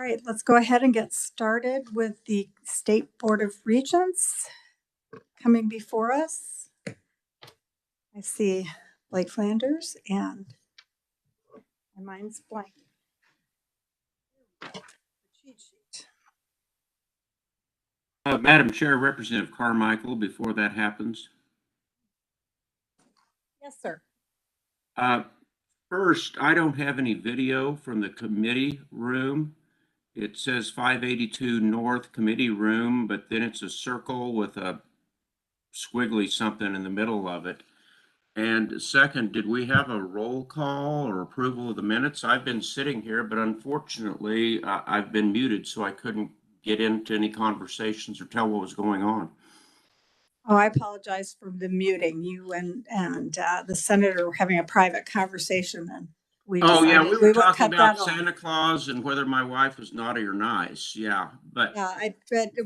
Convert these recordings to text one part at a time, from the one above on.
All right, let's go ahead and get started with the State Board of Regents coming before us. I see Blake Flanders and mine's blank. Cheat sheet. Madam Chair, Representative Carmichael, before that happens. Yes, sir. First, I don't have any video from the committee room. It says 582 North Committee Room, but then it's a circle with a squiggly something in the middle of it. And second, did we have a roll call or approval of the minutes? I've been sitting here, but unfortunately, I've been muted, so I couldn't get into any conversations or tell what was going on. Oh, I apologize for the muting. You and the senator were having a private conversation, and we decided we were talking cut about that off. Santa Claus and whether my wife was naughty or nice. Yeah, but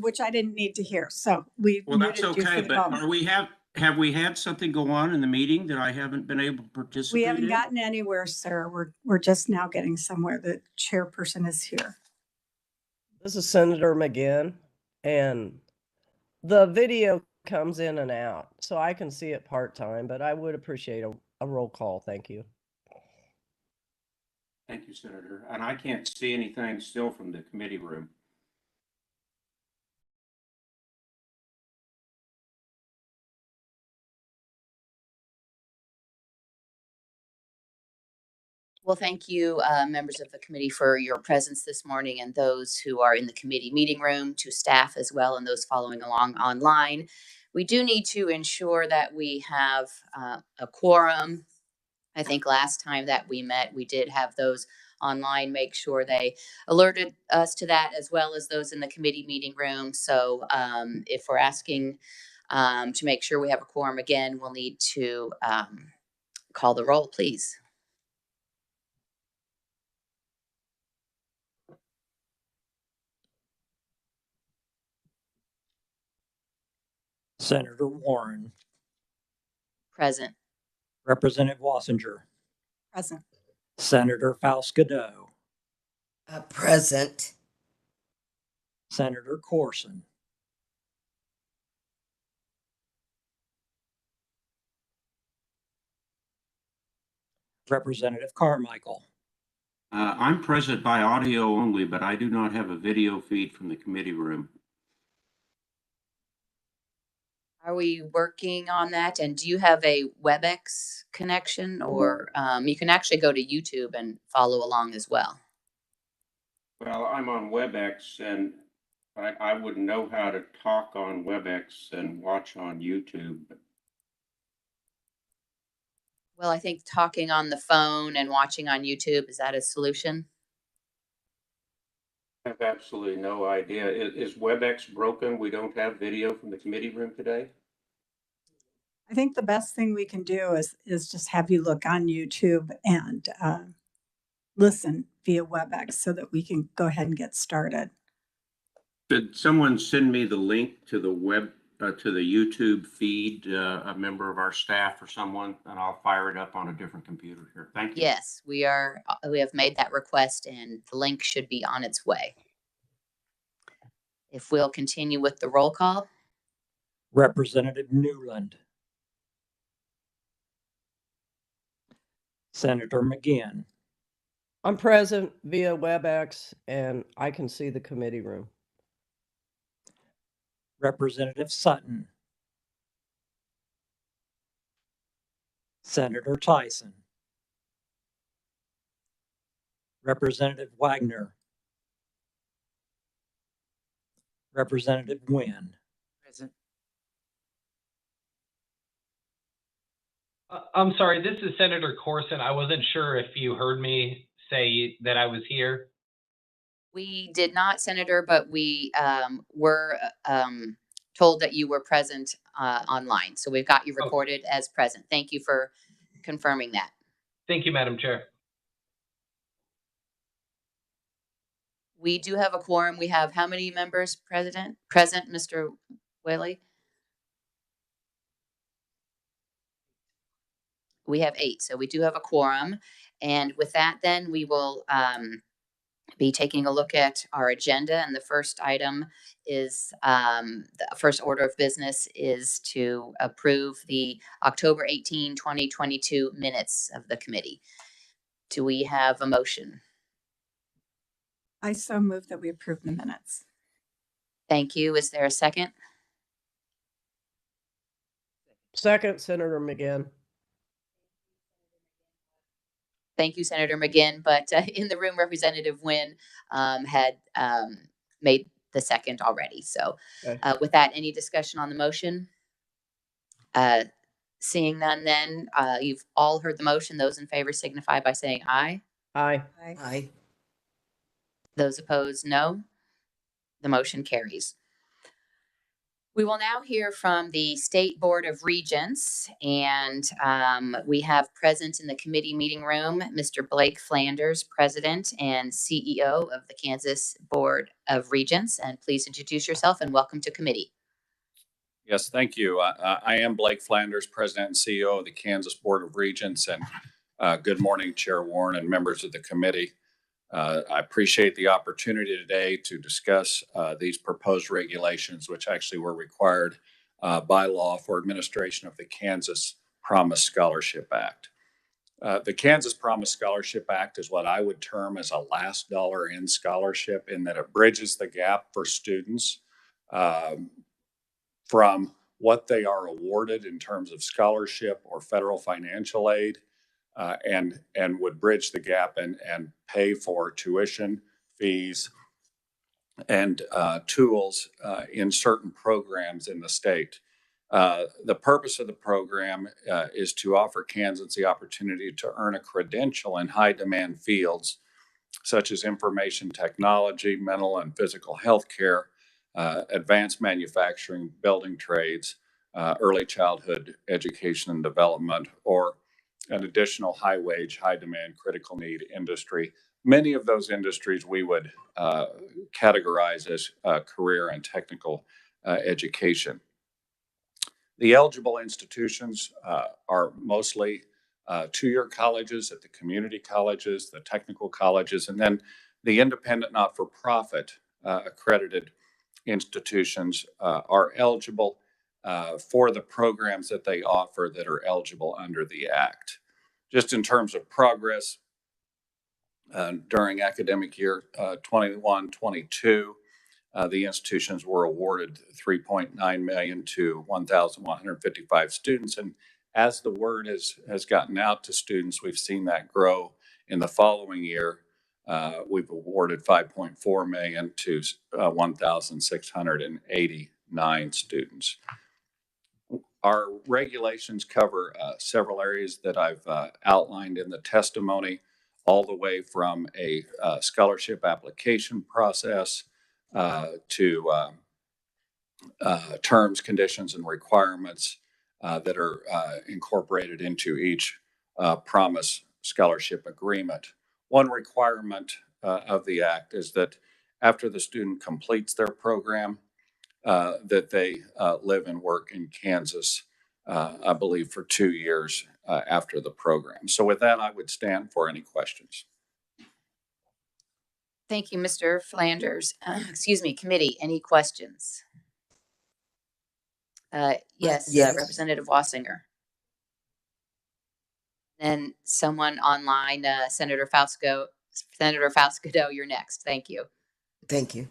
which I didn't need to hear. So we well, that's muted you okay. for the But moment. have we had something go on in the meeting that I haven't been able to participate We haven't in? gotten anywhere, sir. We're just now getting somewhere. The chairperson is here. This is Senator McGinn, and the video comes in and out, so I can see it part-time, but I would appreciate a roll call. Thank you. Thank you, Senator. And I can't see anything still from the committee room. Well, thank you, members of the committee, for your presence this morning, and those who are in the committee meeting room, to staff as well, and those following along online. We do need to ensure that we have a quorum. I think last time that we met, we did have those online make sure they alerted us to that, as well as those in the committee meeting room. So if we're asking to make sure we have a quorum again, we'll need to call the roll, please. Senator Warren. Present. Representative Wassinger. Present. Senator Faust-Godot. Present. Senator Corson. Representative Carmichael. I'm present by audio only, but I do not have a video feed from the committee room. Are we working on that? And do you have a WebEx connection, or you can actually go to YouTube and follow along as well? Well, I'm on WebEx, and I wouldn't know how to talk on WebEx and watch on YouTube. Well, I think talking on the phone and watching on YouTube, is that a solution? I have absolutely no idea. Is WebEx broken? We don't have video from the committee room today? I think the best thing we can do is just have you look on YouTube and listen via WebEx so that we can go ahead and get started. Did someone send me the link to the to the YouTube feed, a member of our staff or someone, and I'll fire it up on a different computer here. Thank you. Yes, we have made that request, and the link should be on its way. If we'll continue with the roll call. Representative Newland. Senator McGinn. I'm present via WebEx, and I can see the committee room. Representative Sutton. Senator Tyson. Representative Wagner. Representative Nguyen. Present. I'm sorry, this is Senator Corson. I wasn't sure if you heard me say that I was here. We did not, Senator, but we were told that you were present online. So we've got you recorded as present. Thank you for confirming that. Thank you, Madam Chair. We do have a quorum. We have how many members present, Mr. Whaley? We have 8, so we do have a quorum. And with that, then we will be taking a look at our agenda. And the first item is the first order of business is to approve the October 18, 2022 minutes of the committee. Do we have a motion? I so move that we approve the minutes. Thank you. Is there a second? Second, Senator McGinn. Thank you, Senator McGinn. But in the room, Representative Nguyen had made the second already. So Okay. with that, any discussion on the motion? Seeing none, then you've all heard the motion. Those in favor signify by saying aye. Aye. Aye. Aye. Those opposed, no. The motion carries. We will now hear from the State Board of Regents, and we have present in the committee meeting room, Mr. Blake Flanders, President and CEO of the Kansas Board of Regents. And please introduce yourself and welcome to committee. Yes, thank you. I am Blake Flanders, President and CEO of the Kansas Board of Regents, and good morning, Chair Warren and members of the committee. I appreciate the opportunity today to discuss these proposed regulations, which actually were required by law for administration of the Kansas Promise Scholarship Act. The Kansas Promise Scholarship Act is what I would term as a last dollar in scholarship, in that it bridges the gap for students from what they are awarded in terms of scholarship or federal financial aid, and would bridge the gap and pay for tuition, fees, and tools in certain programs in the state. The purpose of the program is to offer Kansans the opportunity to earn a credential in high demand fields such as information technology, mental and physical health care, advanced manufacturing, building trades, early childhood education and development, or an additional high wage, high demand, critical need industry. Many of those industries we would categorize as career and technical education. The eligible institutions are mostly two-year colleges at the community colleges, the technical colleges, and then the independent not-for-profit accredited institutions are eligible for the programs that they offer that are eligible under the Act. Just in terms of progress, during academic year 21-22, the institutions were awarded $3.9 million to 1,155 students. And as the word has gotten out to students, we've seen that grow. In the following year, we've awarded $5.4 million to 1,689 students. Our regulations cover several areas that I've outlined in the testimony, all the way from a scholarship application process to terms, conditions, and requirements that are incorporated into each Promise Scholarship Agreement. One requirement of the Act is that after the student completes their program, that they live and work in Kansas, I believe, for 2 years after the program. So with that, I would stand for any questions. Thank you, Mr. Flanders. Excuse me, committee, any questions? Yes, Yes. Representative Wassinger. And someone online, Senator Fausto, you're next. Thank you. Thank you.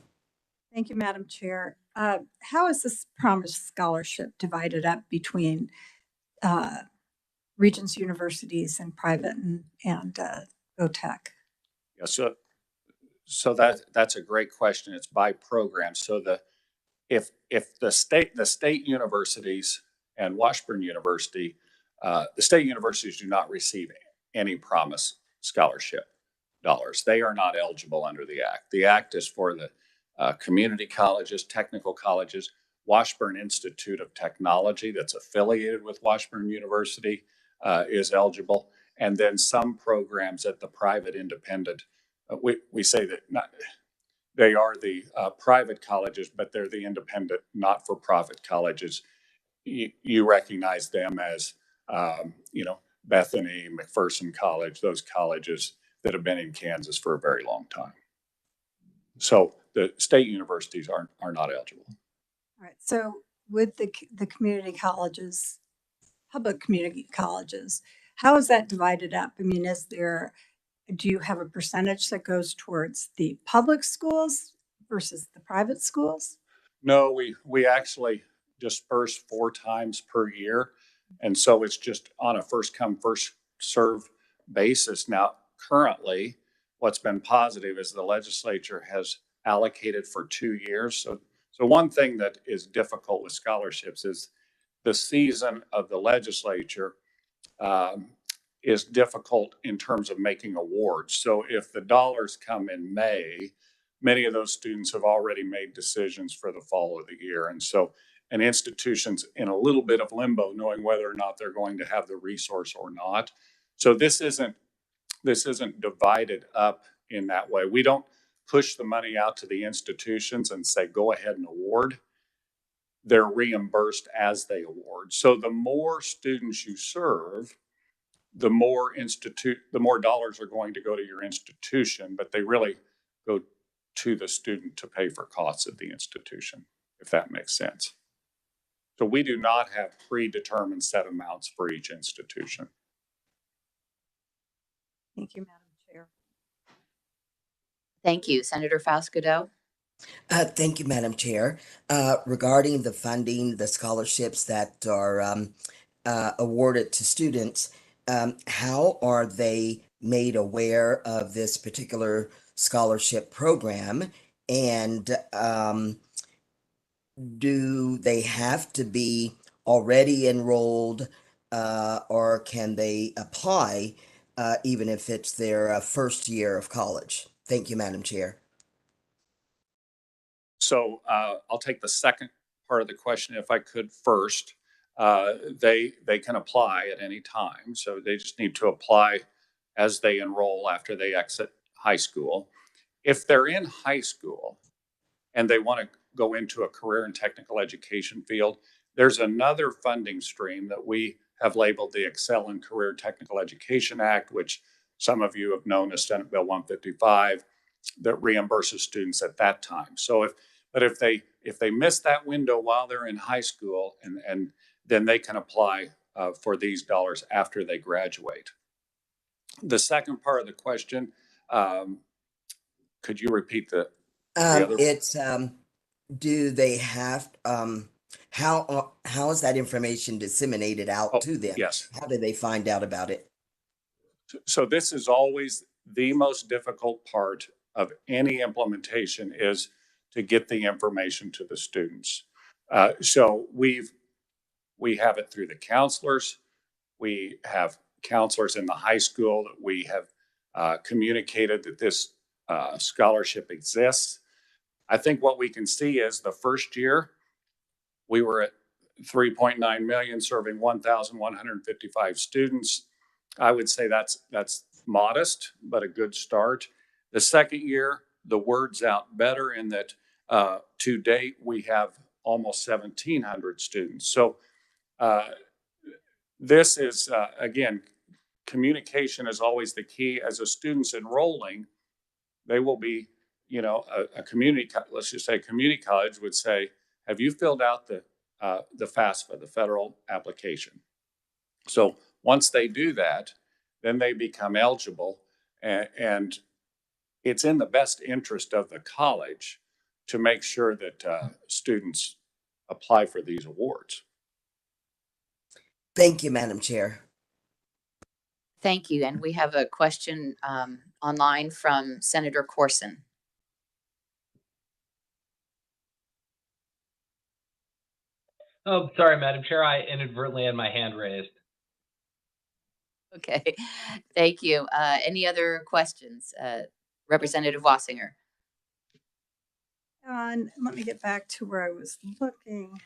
Thank you, Madam Chair. How is this Promise Scholarship divided up between Regents universities and private and OTech? Yeah, so that's a great question. It's by program. So if the state universities and Washburn University, the state universities do not receive any Promise Scholarship dollars. They are not eligible under the Act. The Act is for the community colleges, technical colleges. Washburn Institute of Technology, that's affiliated with Washburn University, is eligible. And then some programs at the private independent, we say that they are the private colleges, but they're the independent, not-for-profit colleges. You recognize them as, Bethany, McPherson College, those colleges that have been in Kansas for a very long time. So the state universities are not eligible. All right. So with the community colleges, public community colleges, how is that divided up? I mean, do you have a percentage that goes towards the public schools versus the private schools? No, we actually disperse 4 times per year. And so it's just on a first come, first serve basis. Now, currently, what's been positive is the legislature has allocated for 2 years. So one thing that is difficult with scholarships is the season of the legislature um, is difficult in terms of making awards. So if the dollars come in May, many of those students have already made decisions for the fall of the year. And so an institution's in a little bit of limbo, knowing whether or not they're going to have the resource or not. So this isn't divided up in that way. We don't push the money out to the institutions and say, go ahead and award. They're reimbursed as they award. So the more students you serve, the more dollars are going to go to your institution, but they really go to the student to pay for costs at the institution, if that makes sense. So we do not have predetermined set amounts for each institution. Thank you, Madam Chair. Thank you. Senator Faust-Godot? Thank you, Madam Chair. Regarding the funding, the scholarships that are awarded to students, how are they made aware of this particular scholarship program? And do they have to be already enrolled, or can they apply even if it's their first year of college? Thank you, Madam Chair. So I'll take the second part of the question if I could first. They can apply at any time. So they just need to apply as they enroll after they exit high school. If they're in high school and they want to go into a career and technical education field, there's another funding stream that we have labeled the Excel in Career Technical Education Act, which some of you have known as Senate Bill 155, that reimburses students at that time. So if they miss that window while they're in high school, and then they can apply for these dollars after they graduate. The second part of the question, could you repeat the other? It's do they have how is that information disseminated out to them? Yes. How do they find out about it? So this is always the most difficult part of any implementation, is to get the information to the students. So we have it through the counselors. We have counselors in the high school that we have communicated that this scholarship exists. I think what we can see is the first year we were at 3.9 million, serving 1,155 students. I would say that's modest, but a good start. The second year, the word's out better in that to date we have almost 1,700 students. So this is again, communication is always the key. As a student's enrolling, they will be, a community, let's just say a community college would say, have you filled out the FAFSA, the federal application? So once they do that, then they become eligible, and it's in the best interest of the college to make sure that students apply for these awards. Thank you, Madam Chair. Thank you. And we have a question online from Senator Corson. Oh, sorry, Madam Chair. I inadvertently had my hand raised. Okay, thank you. Any other questions? Representative Wassinger. And let me get back to where I was looking.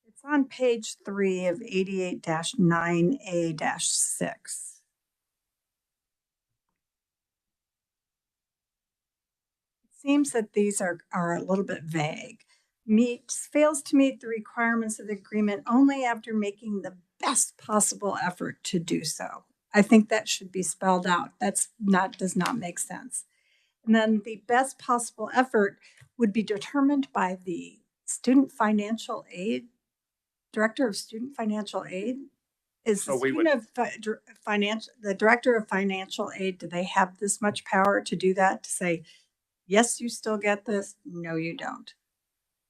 It's on page 3 of 88-9A-6. Seems that these are a little bit vague. Fails to meet the requirements of the agreement only after making the best possible effort to do so. I think that should be spelled out. Does not make sense. And then the best possible effort would be determined by the student financial aid, director of student financial aid. Is the So we student of financial, the director of financial aid, do they have this much power to do that? To say, yes, you still get this. No, you don't.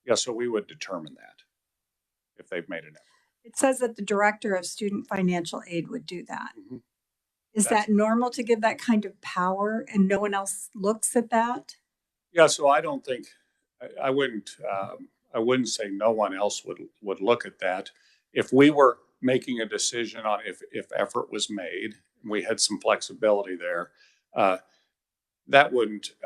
Yeah, so we would determine that if they've made an effort. It says that the director of student financial aid would do that. Mhm. Is That's- that normal to give that kind of power and no one else looks at that? Yeah, so I don't think, I wouldn't say no one else would look at that. If we were making a decision on if effort was made, we had some flexibility there, that wouldn't,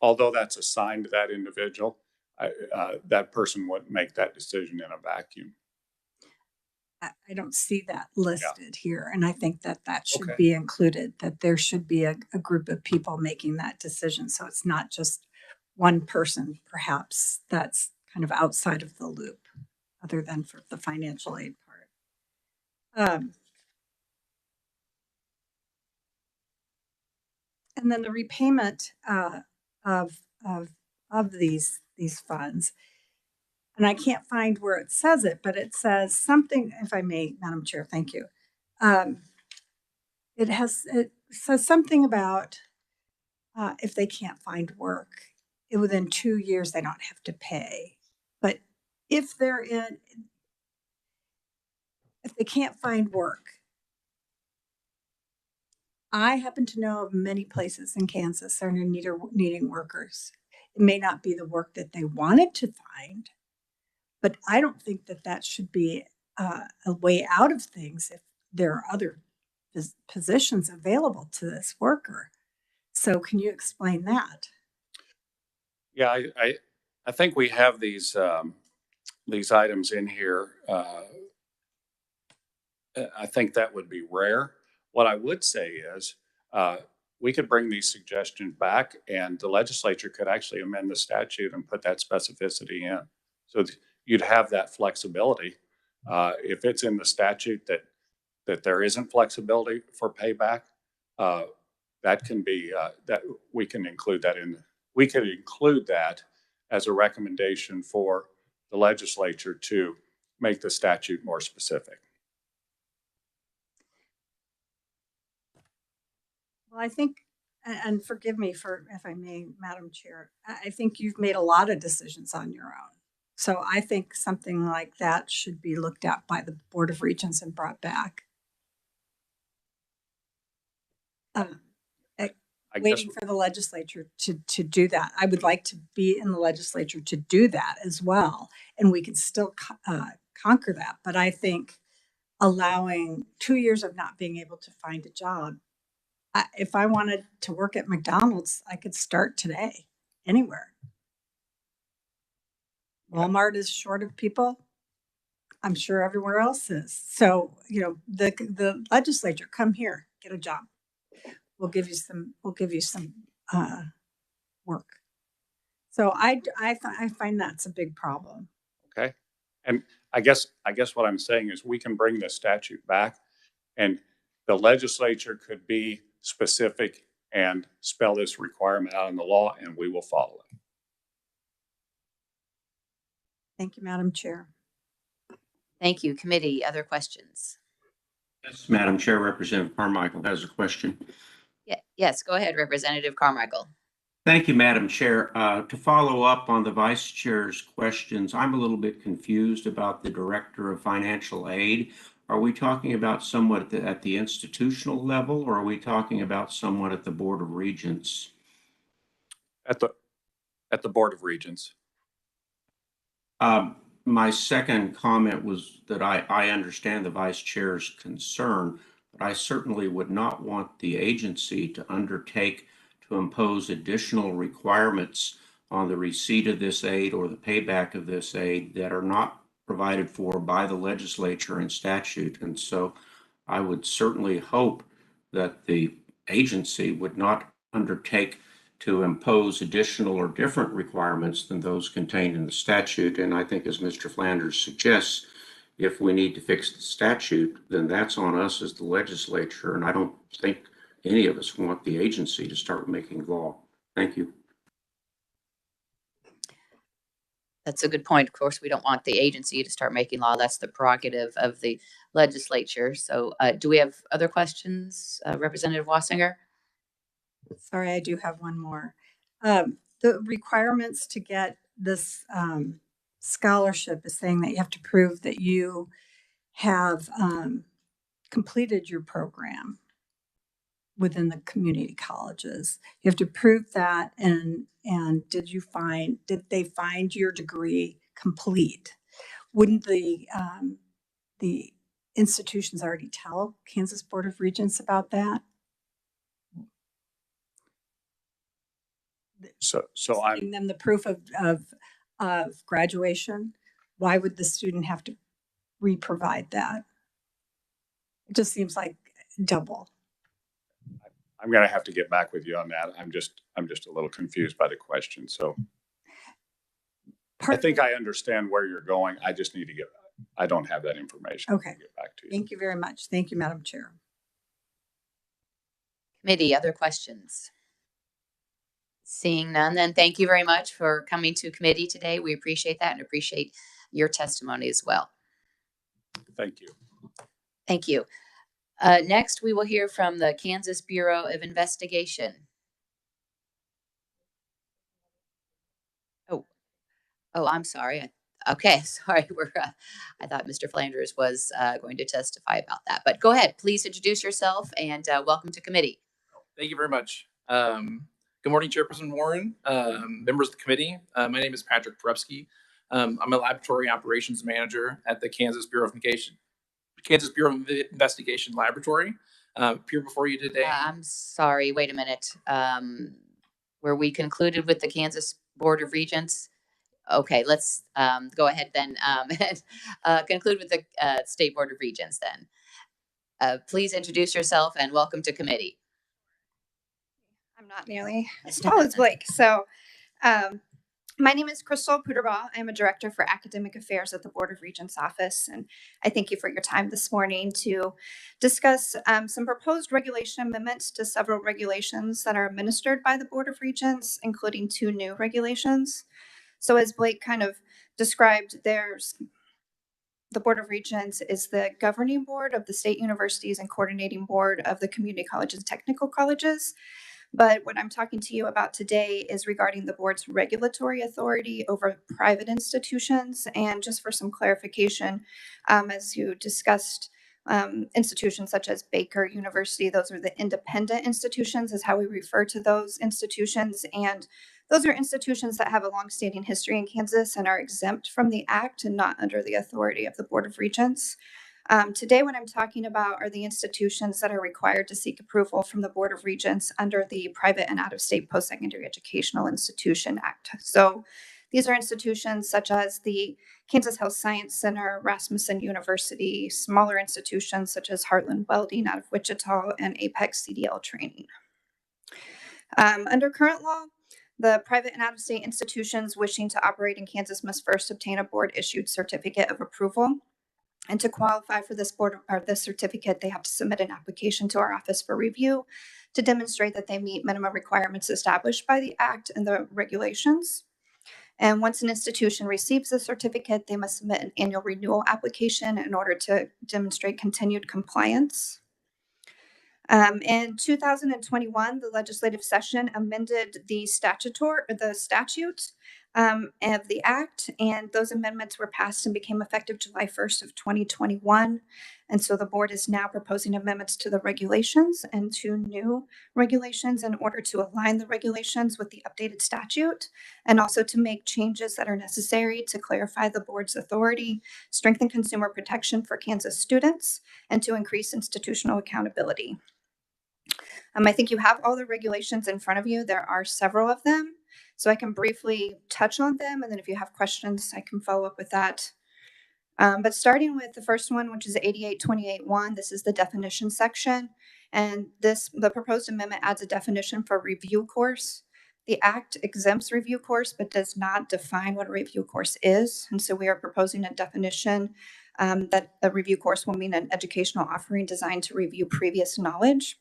although that's assigned to that individual, that person wouldn't make that decision in a vacuum. I don't see that listed here. And I think that that should Okay. be included, that there should be a group of people making that decision. So it's not just one person, perhaps, that's kind of outside of the loop, other than for the financial aid part. And then the repayment of these funds. And I can't find where it says it, but it says something, if I may, Madam Chair, thank you. It says something about if they can't find work, within 2 years, they don't have to pay. But if they can't find work, I happen to know of many places in Kansas that are needing workers. It may not be the work that they wanted to find, but I don't think that that should be a way out of things if there are other positions available to this worker. So can you explain that? Yeah, I think we have these items in here. I think that would be rare. What I would say is we could bring these suggestions back and the legislature could actually amend the statute and put that specificity in. So you'd have that flexibility. If it's in the statute that there isn't flexibility for payback, that can be, that we can include that in, we could include that as a recommendation for the legislature to make the statute more specific. Well, I think, and forgive me for, if I may, Madam Chair, I think you've made a lot of decisions on your own. So I think something like that should be looked at by the Board of Regents and brought back. Waiting for the legislature to do that. I would like to be in the legislature to do that as well. And we can still conquer that. But I think allowing 2 years of not being able to find a job, if I wanted to work at McDonald's, I could start today, anywhere. Walmart is short of people. I'm sure everywhere else is. So, you know, the legislature, come here, get a job. We'll give you some work. So I find that's a big problem. Okay. And I guess what I'm saying is we can bring the statute back and the legislature could be specific and spell this requirement out in the law and we will follow it. Thank you, Madam Chair. Thank you. Committee, other questions? Yes, Madam Chair, Representative Carmichael has a question. Yeah, yes, go ahead, Representative Carmichael. Thank you, Madam Chair. To follow up on the Vice Chair's questions, I'm a little bit confused about the Director of Financial Aid. Are we talking about someone at the institutional level, or are we talking about someone at the Board of Regents? At the Board of Regents. My second comment was that I understand the Vice Chair's concern, but I certainly would not want the agency to undertake to impose additional requirements on the receipt of this aid or the payback of this aid that are not provided for by the legislature and statute. And so I would certainly hope that the agency would not undertake to impose additional or different requirements than those contained in the statute. And I think, as Mr. Flanders suggests, if we need to fix the statute, then that's on us as the legislature. And I don't think any of us want the agency to start making law. Thank you. That's a good point. Of course, we don't want the agency to start making law. That's the prerogative of the legislature. So do we have other questions, Representative Wassinger? Sorry, I do have one more. The requirements to get this scholarship is saying that you have to prove that you have completed your program within the community colleges. You have to prove that, and did they find your degree complete? Wouldn't the institutions already tell Kansas Board of Regents about that? So Giving them the proof of graduation. Why would the student have to re-provide that? It just seems like double. I'm going to have to get back with you on that. I'm just a little confused by the question. So I think I understand where you're going. I just need to I don't have that information. Okay. I'll get back to you. Thank you very much. Thank you, Madam Chair. Committee, other questions? Seeing none, then thank you very much for coming to committee today. We appreciate that and appreciate your testimony as well. Thank you. Thank you. Next, we will hear from the Kansas Bureau of Investigation. Oh, I'm sorry. Okay, sorry. I thought Mr. Flanders was going to testify about that, but go ahead. Please introduce yourself and welcome to committee. Thank you very much. Good morning, Chairperson Warren, members of the committee. My name is Patrick Porupski. I'm a laboratory operations manager at the Kansas Bureau of Investigation Laboratory. Here before you today. I'm sorry. Wait a minute. Were we concluded with the Kansas Board of Regents? Okay, let's go ahead then and conclude with the State Board of Regents then. Please introduce yourself and welcome to committee. I'm not nearly as tall as Blake. So my name is Crystal Puderbaugh. I'm a director for academic affairs at the Board of Regents office. And I thank you for your time this morning to discuss some proposed regulation amendments to several regulations that are administered by the Board of Regents, including 2 new regulations. So as Blake kind of described, the Board of Regents is the governing board of the state universities and coordinating board of the community colleges and technical colleges. But what I'm talking to you about today is regarding the board's regulatory authority over private institutions. And just for some clarification, as you discussed, institutions such as Baker University, those are the independent institutions is how we refer to those institutions. And those are institutions that have a longstanding history in Kansas and are exempt from the act and not under the authority of the Board of Regents. Today, what I'm talking about are the institutions that are required to seek approval from the Board of Regents under the Private and Out-of-State Post-Secondary Educational Institution Act. So these are institutions such as the Kansas Health Science Center, Rasmussen University, smaller institutions such as Heartland Welding out of Wichita, and Apex CDL Training. Under current law, the private and out-of-state institutions wishing to operate in Kansas must first obtain a board-issued certificate of approval. And to qualify for this this certificate, they have to submit an application to our office for review to demonstrate that they meet minimum requirements established by the Act and the regulations. And once an institution receives the certificate, they must submit an annual renewal application in order to demonstrate continued compliance. In 2021, the legislative session amended the statute of the Act, and those amendments were passed and became effective July 1st of 2021. And so the board is now proposing amendments to the regulations and 2 new regulations in order to align the regulations with the updated statute, and also to make changes that are necessary to clarify the board's authority, strengthen consumer protection for Kansas students, and to increase institutional accountability. I think you have all the regulations in front of you. There are several of them, so I can briefly touch on them, and then if you have questions, I can follow up with that. But starting with the first one, which is 8828.1, this is the definition section, and the proposed amendment adds a definition for review course. The Act exempts review course, but does not define what a review course is, and so we are proposing a definition that a review course will mean an educational offering designed to review previous knowledge.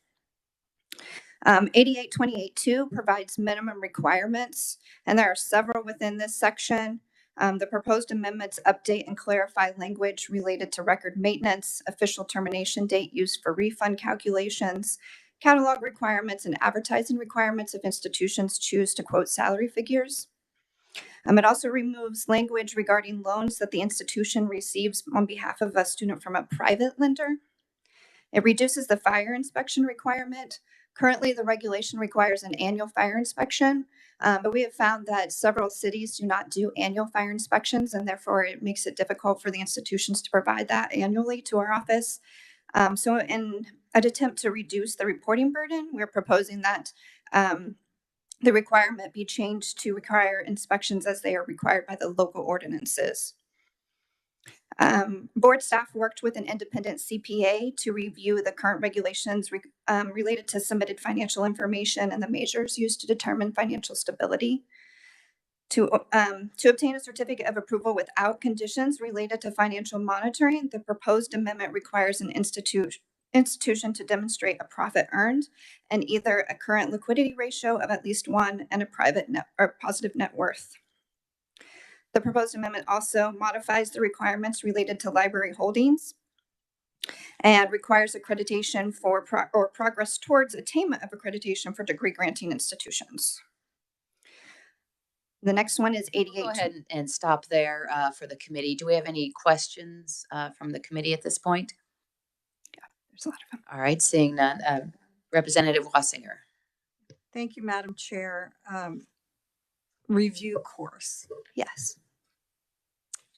8828.2 provides minimum requirements, and there are several within this section. The proposed amendments update and clarify language related to record maintenance, official termination date used for refund calculations, catalog requirements, and advertising requirements if institutions choose to quote salary figures. It also removes language regarding loans that the institution receives on behalf of a student from a private lender. It reduces the fire inspection requirement. Currently, the regulation requires an annual fire inspection, but we have found that several cities do not do annual fire inspections, and therefore it makes it difficult for the institutions to provide that annually to our office. So in an attempt to reduce the reporting burden, we're proposing that the requirement be changed to require inspections as they are required by the local ordinances. Board staff worked with an independent CPA to review the current regulations related to submitted financial information and the measures used to determine financial stability. To obtain a certificate of approval without conditions related to financial monitoring, the proposed amendment requires an institution to demonstrate a profit earned and either a current liquidity ratio of at least 1 and a private net or positive net worth. The proposed amendment also modifies the requirements related to library holdings and requires accreditation for progress towards attainment of accreditation for degree granting institutions. The next one is 88. Go ahead and stop there for the committee. Do we have any questions from the committee at this point? Yeah, there's a lot of them. All right, seeing none. Representative Wassinger. Thank you, Madam Chair. Review course. Yes.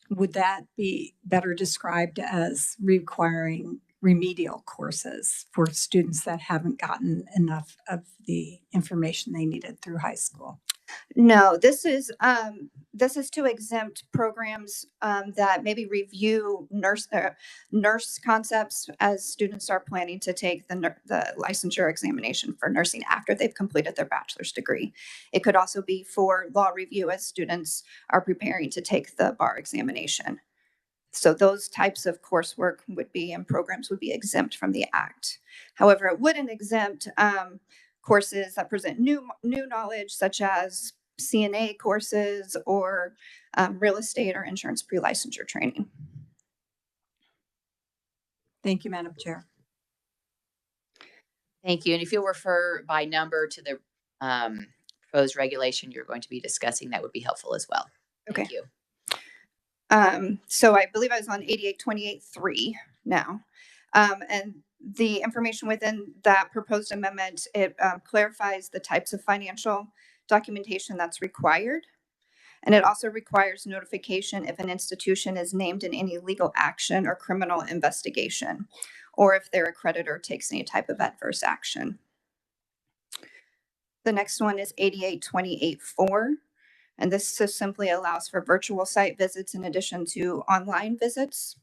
Would that be better described as requiring remedial courses for students that haven't gotten enough of the information they needed through high school? No, this is to exempt programs that maybe review nurse concepts as students are planning to take the licensure examination for nursing after they've completed their bachelor's degree. It could also be for law review as students are preparing to take the bar examination. So those types of coursework would be and programs would be exempt from the Act. However, it wouldn't exempt courses that present new knowledge, such as CNA courses or real estate or insurance pre-licensure training. Thank you, Madam Chair. Thank you. And if you'll refer by number to the proposed regulation you're going to be discussing, that would be helpful as well. Thank Okay. you. So I believe I was on 8828.3 now. And the information within that proposed amendment, it clarifies the types of financial documentation that's required. And it also requires notification if an institution is named in any legal action or criminal investigation, or if their accreditor takes any type of adverse action. The next one is 8828.4. And this just simply allows for virtual site visits in addition to online visits.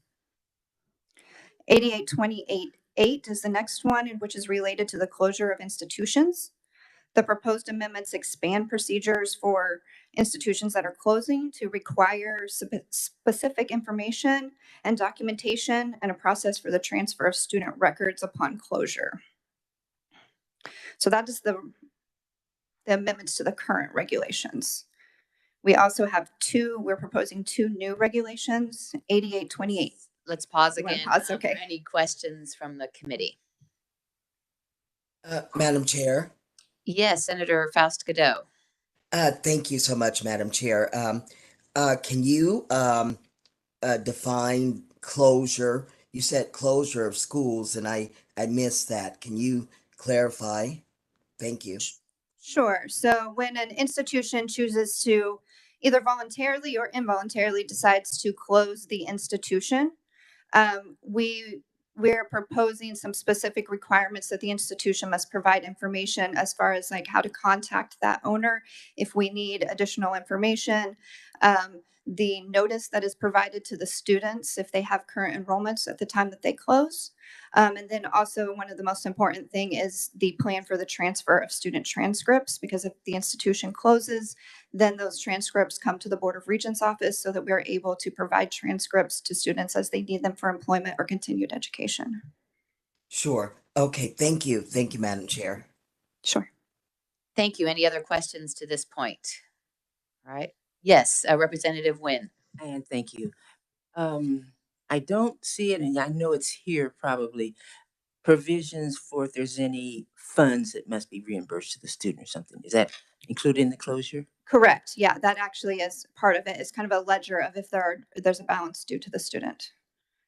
8828.8 is the next one, which is related to the closure of institutions. The proposed amendments expand procedures for institutions that are closing to require specific information and documentation and a process for the transfer of student records upon closure. So that is the amendments to the current regulations. We also have we're proposing 2 new regulations, 8828. Let's pause You wanna again. pause? Okay. For any questions from the committee? Madam Chair. Yes, Senator Faust Godot. Thank you so much, Madam Chair. Can you define closure? You said closure of schools, and I missed that. Can you clarify? Thank you. Sure. So when an institution chooses to either voluntarily or involuntarily decides to close the institution, we're proposing some specific requirements that the institution must provide information as far as like how to contact that owner if we need additional information. The notice that is provided to the students if they have current enrollments at the time that they close. And then also one of the most important thing is the plan for the transfer of student transcripts, because if the institution closes, then those transcripts come to the Board of Regents office so that we're able to provide transcripts to students as they need them for employment or continued education. Sure. Okay. Thank you. Thank you, Madam Chair. Sure. Thank you. Any other questions to this point? All right. Yes, Representative Nguyen. And thank you. I don't see it, and I know it's here probably, provisions for if there's any funds that must be reimbursed to the student or something. Is that included in the closure? Correct. Yeah, that actually is part of it. It's kind of a ledger of if there's a balance due to the student.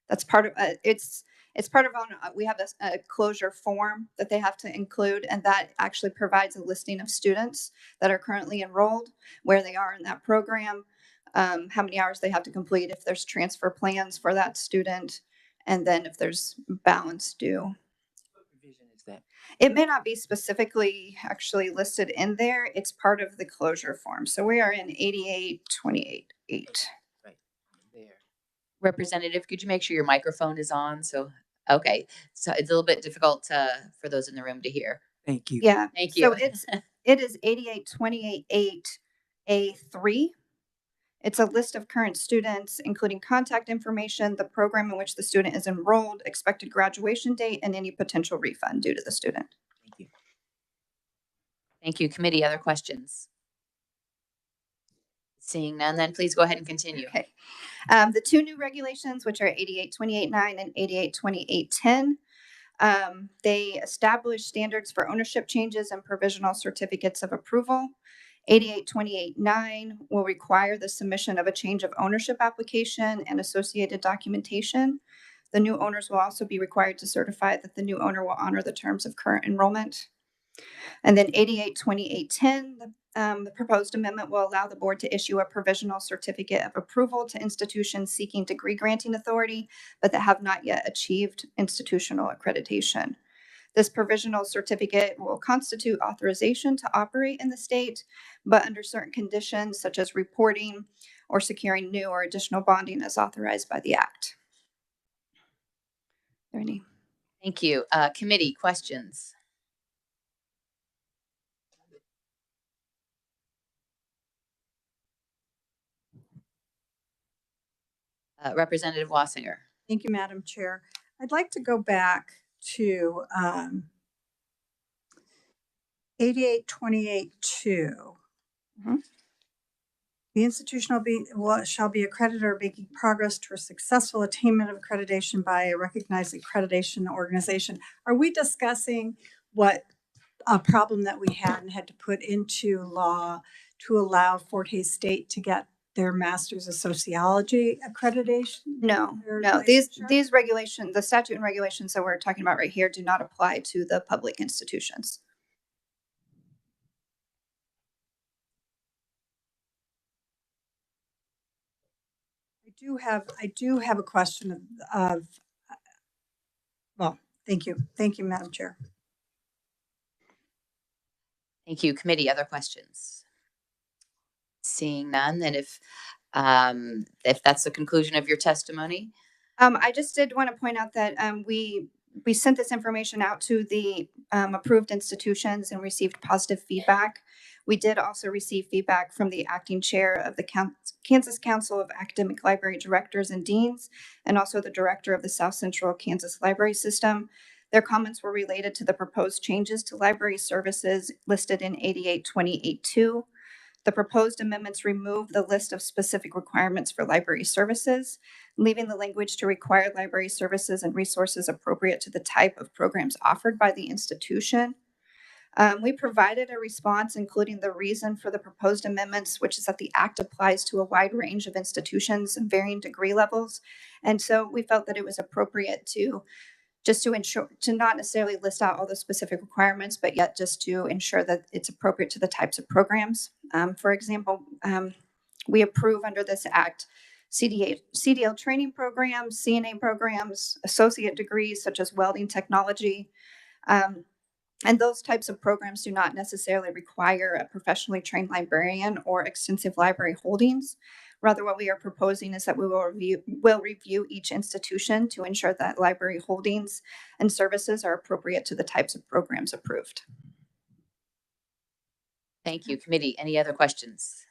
That's part of it's part of we have a closure form that they have to include, and that actually provides a listing of students that are currently enrolled, where they are in that program, how many hours they have to complete, if there's transfer plans for that student, and then if there's balance due. What provision is that? It may not be specifically actually listed in there. It's part of the closure form. So we are in 8828.8. Right there. Representative, could you make sure your microphone is on? So, okay. So it's a little bit difficult for those in the room to hear. Thank you. Yeah. Thank So you. it is 8828.8A3. It's a list of current students, including contact information, the program in which the student is enrolled, expected graduation date, and any potential refund due to the student. Thank you. Thank you. Committee, other questions? Seeing none, then please go ahead and continue. Okay. The two new regulations, which are 8828.9 and 8828.10, they establish standards for ownership changes and provisional certificates of approval. 8828.9 will require the submission of a change of ownership application and associated documentation. The new owners will also be required to certify that the new owner will honor the terms of current enrollment. And then 8828.10, the proposed amendment will allow the board to issue a provisional certificate of approval to institutions seeking degree granting authority, but that have not yet achieved institutional accreditation. This provisional certificate will constitute authorization to operate in the state, but under certain conditions, such as reporting or securing new or additional bonding as authorized by the Act. Are there any? Thank you. Committee, questions? Representative Wassinger. Thank you, Madam Chair. I'd like to go back to 8828.2. The institution shall be accredited or making progress towards successful attainment of accreditation by a recognized accreditation organization. Are we discussing what a problem that we had to put into law to allow Fort Hays State to get their Master's of Sociology accreditation? No. These regulations, the statute and regulations that we're talking about right here, do not apply to the public institutions. I do have a question well, thank you, Madam Chair. Thank you. Committee, other questions? Seeing none, then if that's the conclusion of your testimony. I just did want to point out that we sent this information out to the approved institutions and received positive feedback. We did also receive feedback from the acting chair of the Kansas Council of Academic Library Directors and Deans, and also the director of the South Central Kansas Library System. Their comments were related to the proposed changes to library services listed in 8828.2. The proposed amendments remove the list of specific requirements for library services, leaving the language to require library services and resources appropriate to the type of programs offered by the institution. We provided a response, including the reason for the proposed amendments, which is that the Act applies to a wide range of institutions and varying degree levels. And so we felt that it was appropriate to ensure to not necessarily list out all the specific requirements, but yet just to ensure that it's appropriate to the types of programs. For example, we approve under this Act CDL training programs, CNA programs, associate degrees such as welding technology. And those types of programs do not necessarily require a professionally trained librarian or extensive library holdings. Rather, what we are proposing is that we will review each institution to ensure that library holdings and services are appropriate to the types of programs approved. Thank you. Committee, any other questions?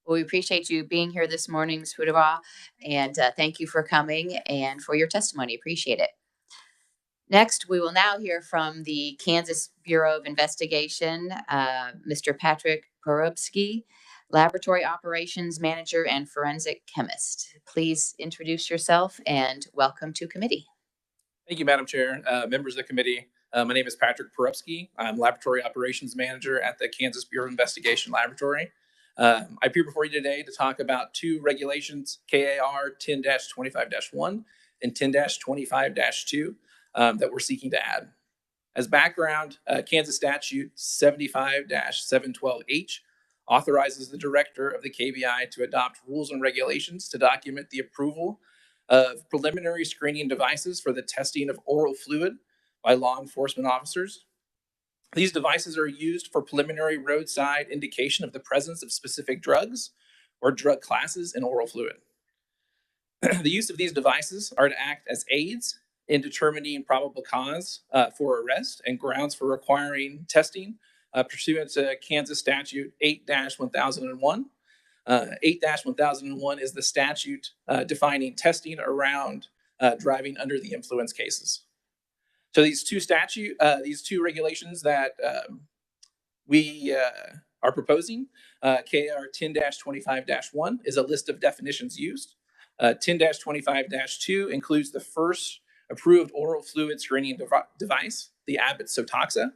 Well, we appreciate you being here this morning, Ms. Pudawa, and thank you for coming and for your testimony. Appreciate it. Next, we will now hear from the Kansas Bureau of Investigation, Mr. Patrick Porubsky, Laboratory Operations Manager and Forensic Chemist. Please introduce yourself and welcome to committee. Thank you, Madam Chair, members of the committee. My name is Patrick Porubsky. I'm Laboratory Operations Manager at the Kansas Bureau of Investigation Laboratory. I appear before you today to talk about two regulations, KAR 10-25-1 and 10-25-2, that we're seeking to add. As background, Kansas Statute 75-712H authorizes the director of the KBI to adopt rules and regulations to document the approval of preliminary screening devices for the testing of oral fluid by law enforcement officers. These devices are used for preliminary roadside indication of the presence of specific drugs or drug classes in oral fluid. The use of these devices are to act as aids in determining probable cause for arrest and grounds for requiring testing pursuant to Kansas Statute 8-1001. 8-1001 is the statute defining testing around driving under the influence cases. So these two regulations that we are proposing, KR 10-25-1 is a list of definitions used. 10-25-2 includes the first approved oral fluid screening device, the Abbott Sotoxa.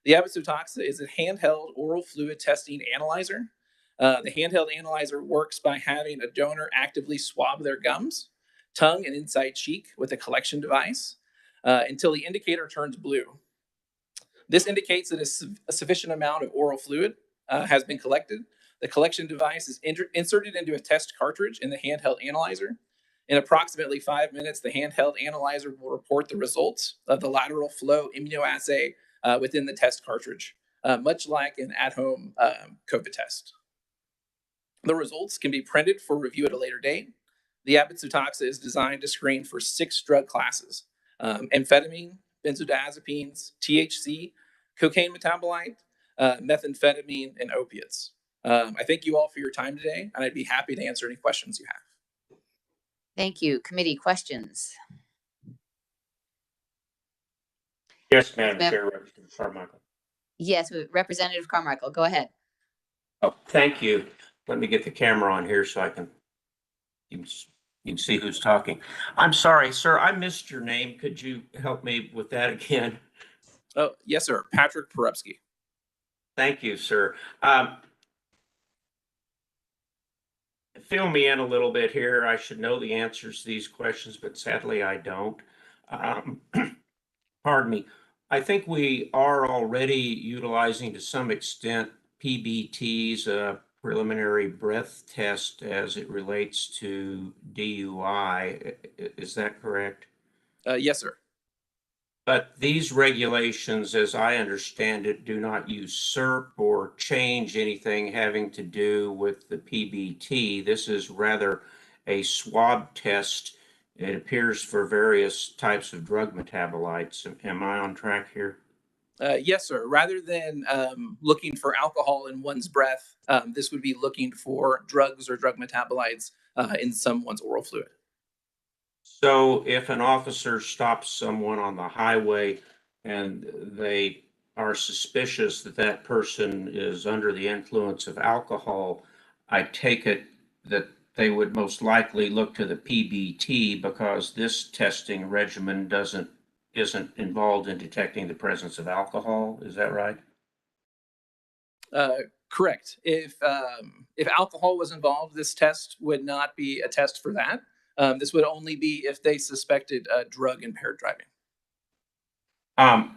The Abbott Sotoxa is a handheld oral fluid testing analyzer. The handheld analyzer works by having a donor actively swab their gums, tongue, and inside cheek with a collection device until the indicator turns blue. This indicates that a sufficient amount of oral fluid has been collected. The collection device is inserted into a test cartridge in the handheld analyzer. In approximately 5 minutes, the handheld analyzer will report the results of the lateral flow immunoassay within the test cartridge, much like an at-home COVID test. The results can be printed for review at a later date. The Abbott Sotoxa is designed to screen for 6 drug classes: amphetamine, benzodiazepines, THC, cocaine metabolite, methamphetamine, and opiates. I thank you all for your time today, and I'd be happy to answer any questions you have. Thank you. Committee questions? Yes, Madam Chair, Representative Carmichael. Yes, Representative Carmichael, go ahead. Oh, thank you. Let me get the camera on here so you can see who's talking. I'm sorry, sir, I missed your name. Could you help me with that again? Oh, yes, sir. Patrick Porubsky. Thank you, sir. Fill me in a little bit here. I should know the answers to these questions, but sadly I don't. Pardon me. I think we are already utilizing to some extent PBT's preliminary breath test as it relates to DUI. Is that correct? Yes, sir. But these regulations, as I understand it, do not usurp or change anything having to do with the PBT. This is rather a swab test, it appears, for various types of drug metabolites. Am I on track here? Yes, sir. Rather than looking for alcohol in one's breath, this would be looking for drugs or drug metabolites in someone's oral fluid. So if an officer stops someone on the highway and they are suspicious that that person is under the influence of alcohol, I take it that they would most likely look to the PBT because this testing regimen isn't involved in detecting the presence of alcohol. Is that right? Correct. If alcohol was involved, this test would not be a test for that. This would only be if they suspected drug impaired driving. I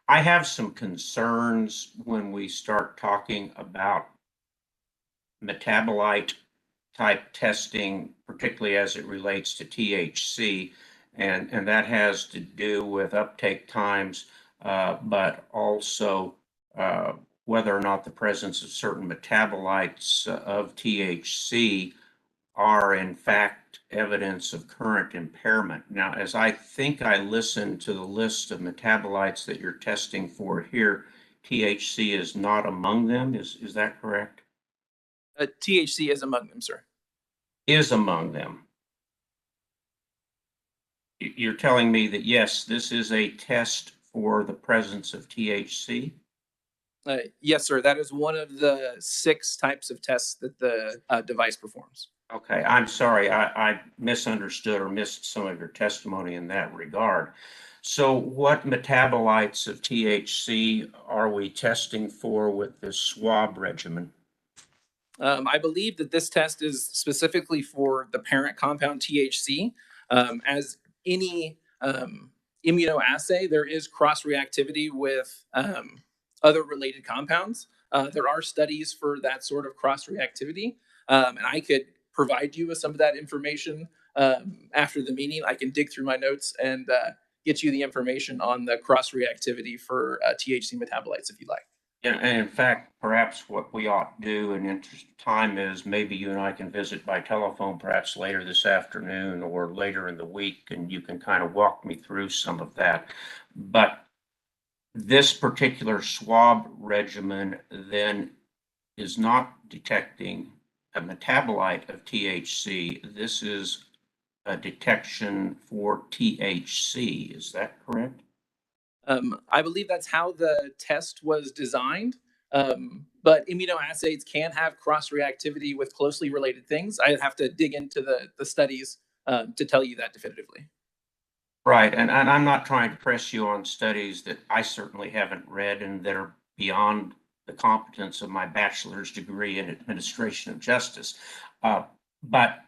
have some concerns when we start talking about metabolite type testing, particularly as it relates to THC, and that has to do with uptake times, but also whether or not the presence of certain metabolites of THC are in fact evidence of current impairment. Now, as I think I listened to the list of metabolites that you're testing for here, THC is not among them. Is that correct? THC is among them, sir. Is among them. You're telling me that, yes, this is a test for the presence of THC? Yes, sir. That is one of the 6 types of tests that the device performs. Okay, I'm sorry, I misunderstood or missed some of your testimony in that regard. So what metabolites of THC are we testing for with this swab regimen? I believe that this test is specifically for the parent compound THC. As any immunoassay, there is cross reactivity with other related compounds. There are studies for that sort of cross reactivity, and I could provide you with some of that information after the meeting. I can dig through my notes and get you the information on the cross reactivity for THC metabolites if you'd like. Yeah, and in fact, perhaps what we ought to do in interest of time is maybe you and I can visit by telephone perhaps later this afternoon or later in the week, and you can kind of walk me through some of that. But this particular swab regimen then is not detecting a metabolite of THC. This is a detection for THC. Is that correct? I believe that's how the test was designed. But immunoassays can have cross reactivity with closely related things. I'd have to dig into the studies to tell you that definitively. Right, and I'm not trying to press you on studies that I certainly haven't read and that are beyond the competence of my bachelor's degree in administration of justice. But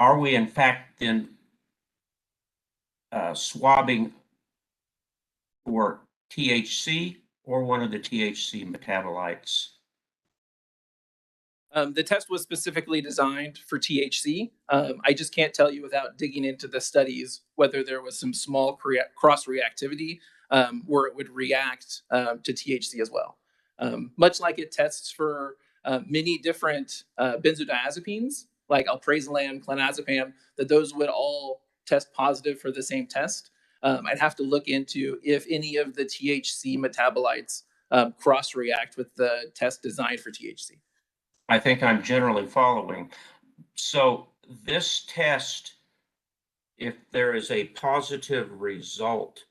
are we in fact then swabbing for THC or one of the THC metabolites? The test was specifically designed for THC. I just can't tell you without digging into the studies whether there was some small cross reactivity where it would react to THC as well. Much like it tests for many different benzodiazepines, like alprazolam, clonazepam, that those would all test positive for the same test. I'd have to look into if any of the THC metabolites cross react with the test designed for THC. I think I'm generally following. So this test, if there is a positive result,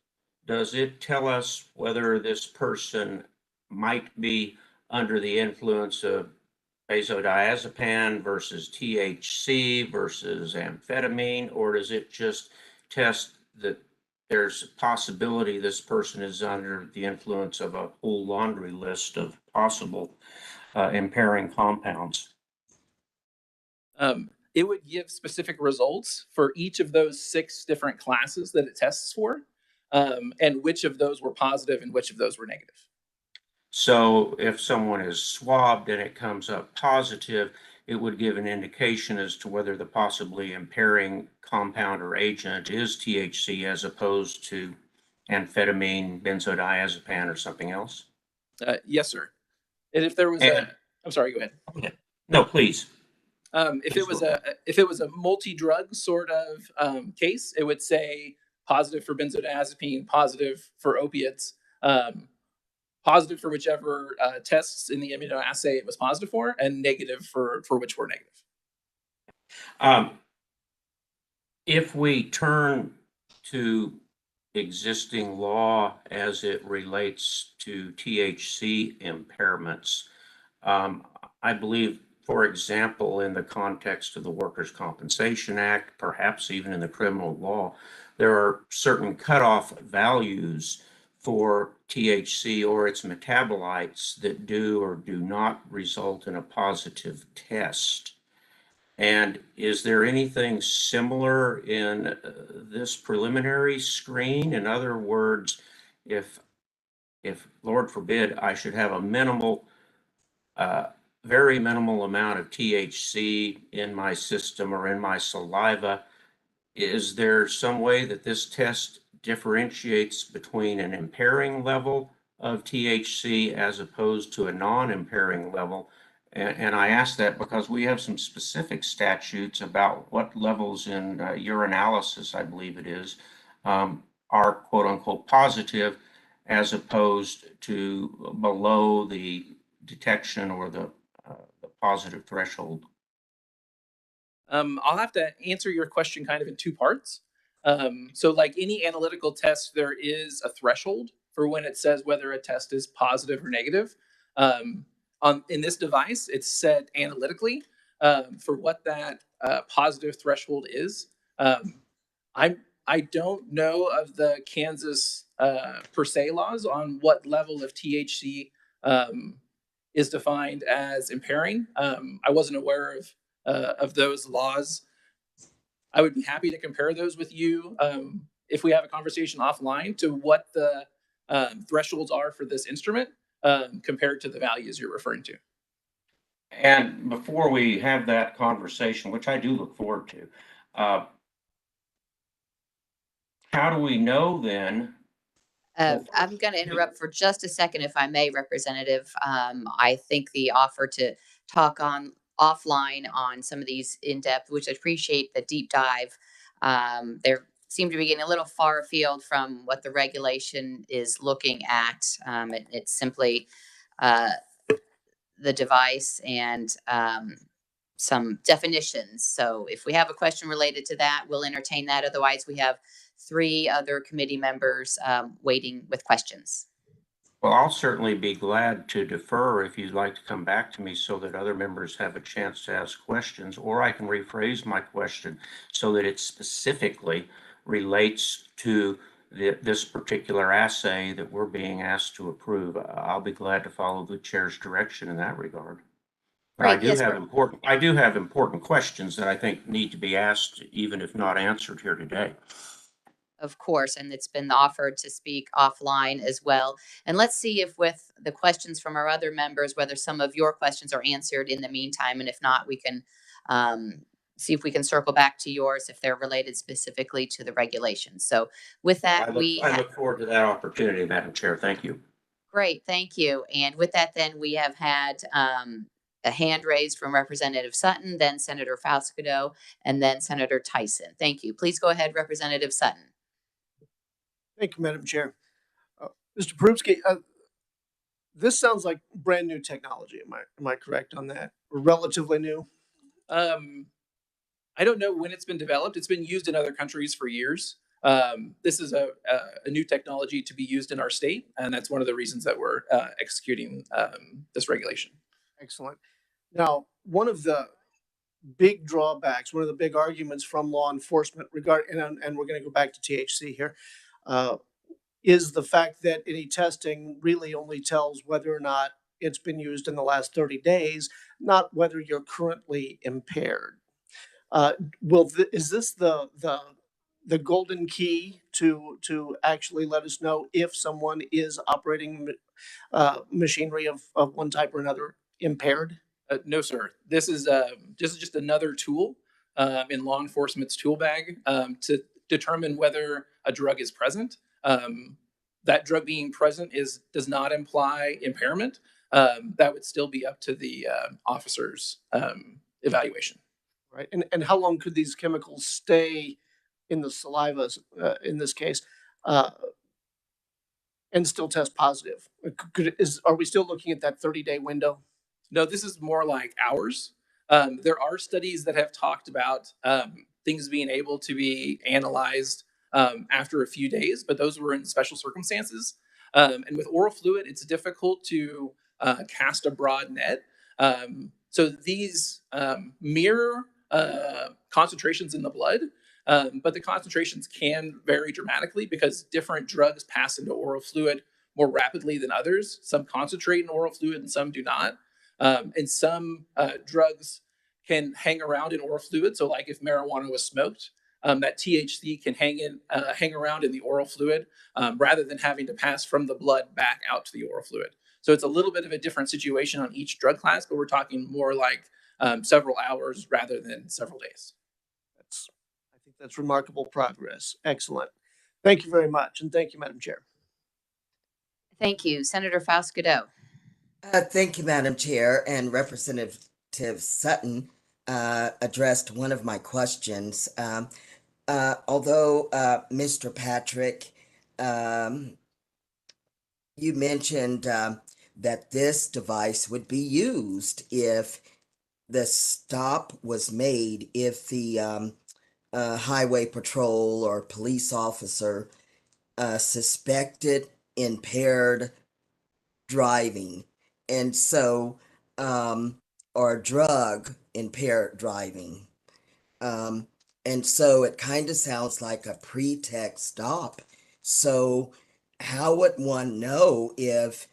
does it tell us whether this person might be under the influence of benzodiazepine versus THC versus amphetamine, or does it just test that there's a possibility this person is under the influence of a whole laundry list of possible impairing compounds? It would give specific results for each of those 6 different classes that it tests for, and which of those were positive and which of those were negative. So if someone is swabbed and it comes up positive, it would give an indication as to whether the possibly impairing compound or agent is THC as opposed to amphetamine, benzodiazepine, or something else? Yes, sir. And if there was I'm sorry, go ahead. No, please. If it was a multi-drug sort of case, it would say positive for benzodiazepine, positive for opiates, positive for whichever tests in the immunoassay it was positive for, and negative for which were negative. If we turn to existing law as it relates to THC impairments, I believe, for example, in the context of the Workers' Compensation Act, perhaps even in the criminal law, there are certain cutoff values for THC or its metabolites that do or do not result in a positive test. And is there anything similar in this preliminary screen? In other words, if Lord forbid I should have a minimal, very minimal amount of THC in my system or in my saliva, is there some way that this test differentiates between an impairing level of THC as opposed to a non-impairing level? And I ask that because we have some specific statutes about what levels in urinalysis, I believe it is, are quote unquote positive as opposed to below the detection or the positive threshold. I'll have to answer your question kind of in 2 parts. So like any analytical test, there is a threshold for when it says whether a test is positive or negative. In this device, it's set analytically for what that positive threshold is. I don't know of the Kansas per se laws on what level of THC is defined as impairing. I wasn't aware of those laws. I would be happy to compare those with you if we have a conversation offline to what the thresholds are for this instrument compared to the values you're referring to. And before we have that conversation, which I do look forward to, how do we know then? I'm going to interrupt for just a second, if I may, Representative. I think the offer to talk on offline on some of these in depth, which I appreciate the deep dive. There seem to be getting a little far afield from what the regulation is looking at. It's simply the device and some definitions. So if we have a question related to that, we'll entertain that. Otherwise, we have 3 other committee members waiting with questions. Well, I'll certainly be glad to defer if you'd like to come back to me so that other members have a chance to ask questions, or I can rephrase my question so that it specifically relates to this particular assay that we're being asked to approve. I'll be glad to follow the chair's direction in that regard. But I do have important questions that I think need to be asked, even if not answered here today. Of course, and it's been offered to speak offline as well. And let's see if with the questions from our other members, whether some of your questions are answered in the meantime. And if not, we can see if we can circle back to yours if they're related specifically to the regulations. So with that, I look forward to that opportunity, Madam Chair. Thank you. Great, thank you. And with that, then we have had a hand raised from Representative Sutton, then Senator Faustigow, and then Senator Tyson. Thank you. Please go ahead, Representative Sutton. Thank you, Madam Chair. Mr. Perupski, this sounds like brand new technology. Am I correct on that? Or relatively new? I don't know when it's been developed. It's been used in other countries for years. This is a new technology to be used in our state, and that's one of the reasons that we're executing this regulation. Excellent. Now, one of the big drawbacks, one of the big arguments from law enforcement regarding, and we're going to go back to THC here, is the fact that any testing really only tells whether or not it's been used in the last 30 days, not whether you're currently impaired. Is this the golden key to actually let us know if someone is operating machinery of one type or another impaired? No, sir. This is just another tool in law enforcement's tool bag to determine whether a drug is present. That drug being present does not imply impairment. That would still be up to the officer's evaluation. Right. And how long could these chemicals stay in the saliva, in this case, and still test positive? Are we still looking at that 30-day window? No, this is more like hours. There are studies that have talked about things being able to be analyzed after a few days, but those were in special circumstances. And with oral fluid, it's difficult to cast a broad net. So these mirror concentrations in the blood, but the concentrations can vary dramatically because different drugs pass into oral fluid more rapidly than others. Some concentrate in oral fluid and some do not. And some drugs can hang around in oral fluid. So like if marijuana was smoked, that THC can hang around in the oral fluid rather than having to pass from the blood back out to the oral fluid. So it's a little bit of a different situation on each drug class, but we're talking more like several hours rather than several days. I think that's remarkable progress. Excellent. Thank you very much. And thank you, Madam Chair. Thank you. Senator Faustigow. Thank you, Madam Chair. And Representative Sutton addressed one of my questions. Although, Mr. Patrick, you mentioned that this device would be used if the stop was made, if the highway patrol or police officer suspected impaired driving, and so or drug impaired driving. And so it kind of sounds like a pretext stop. So how would one know if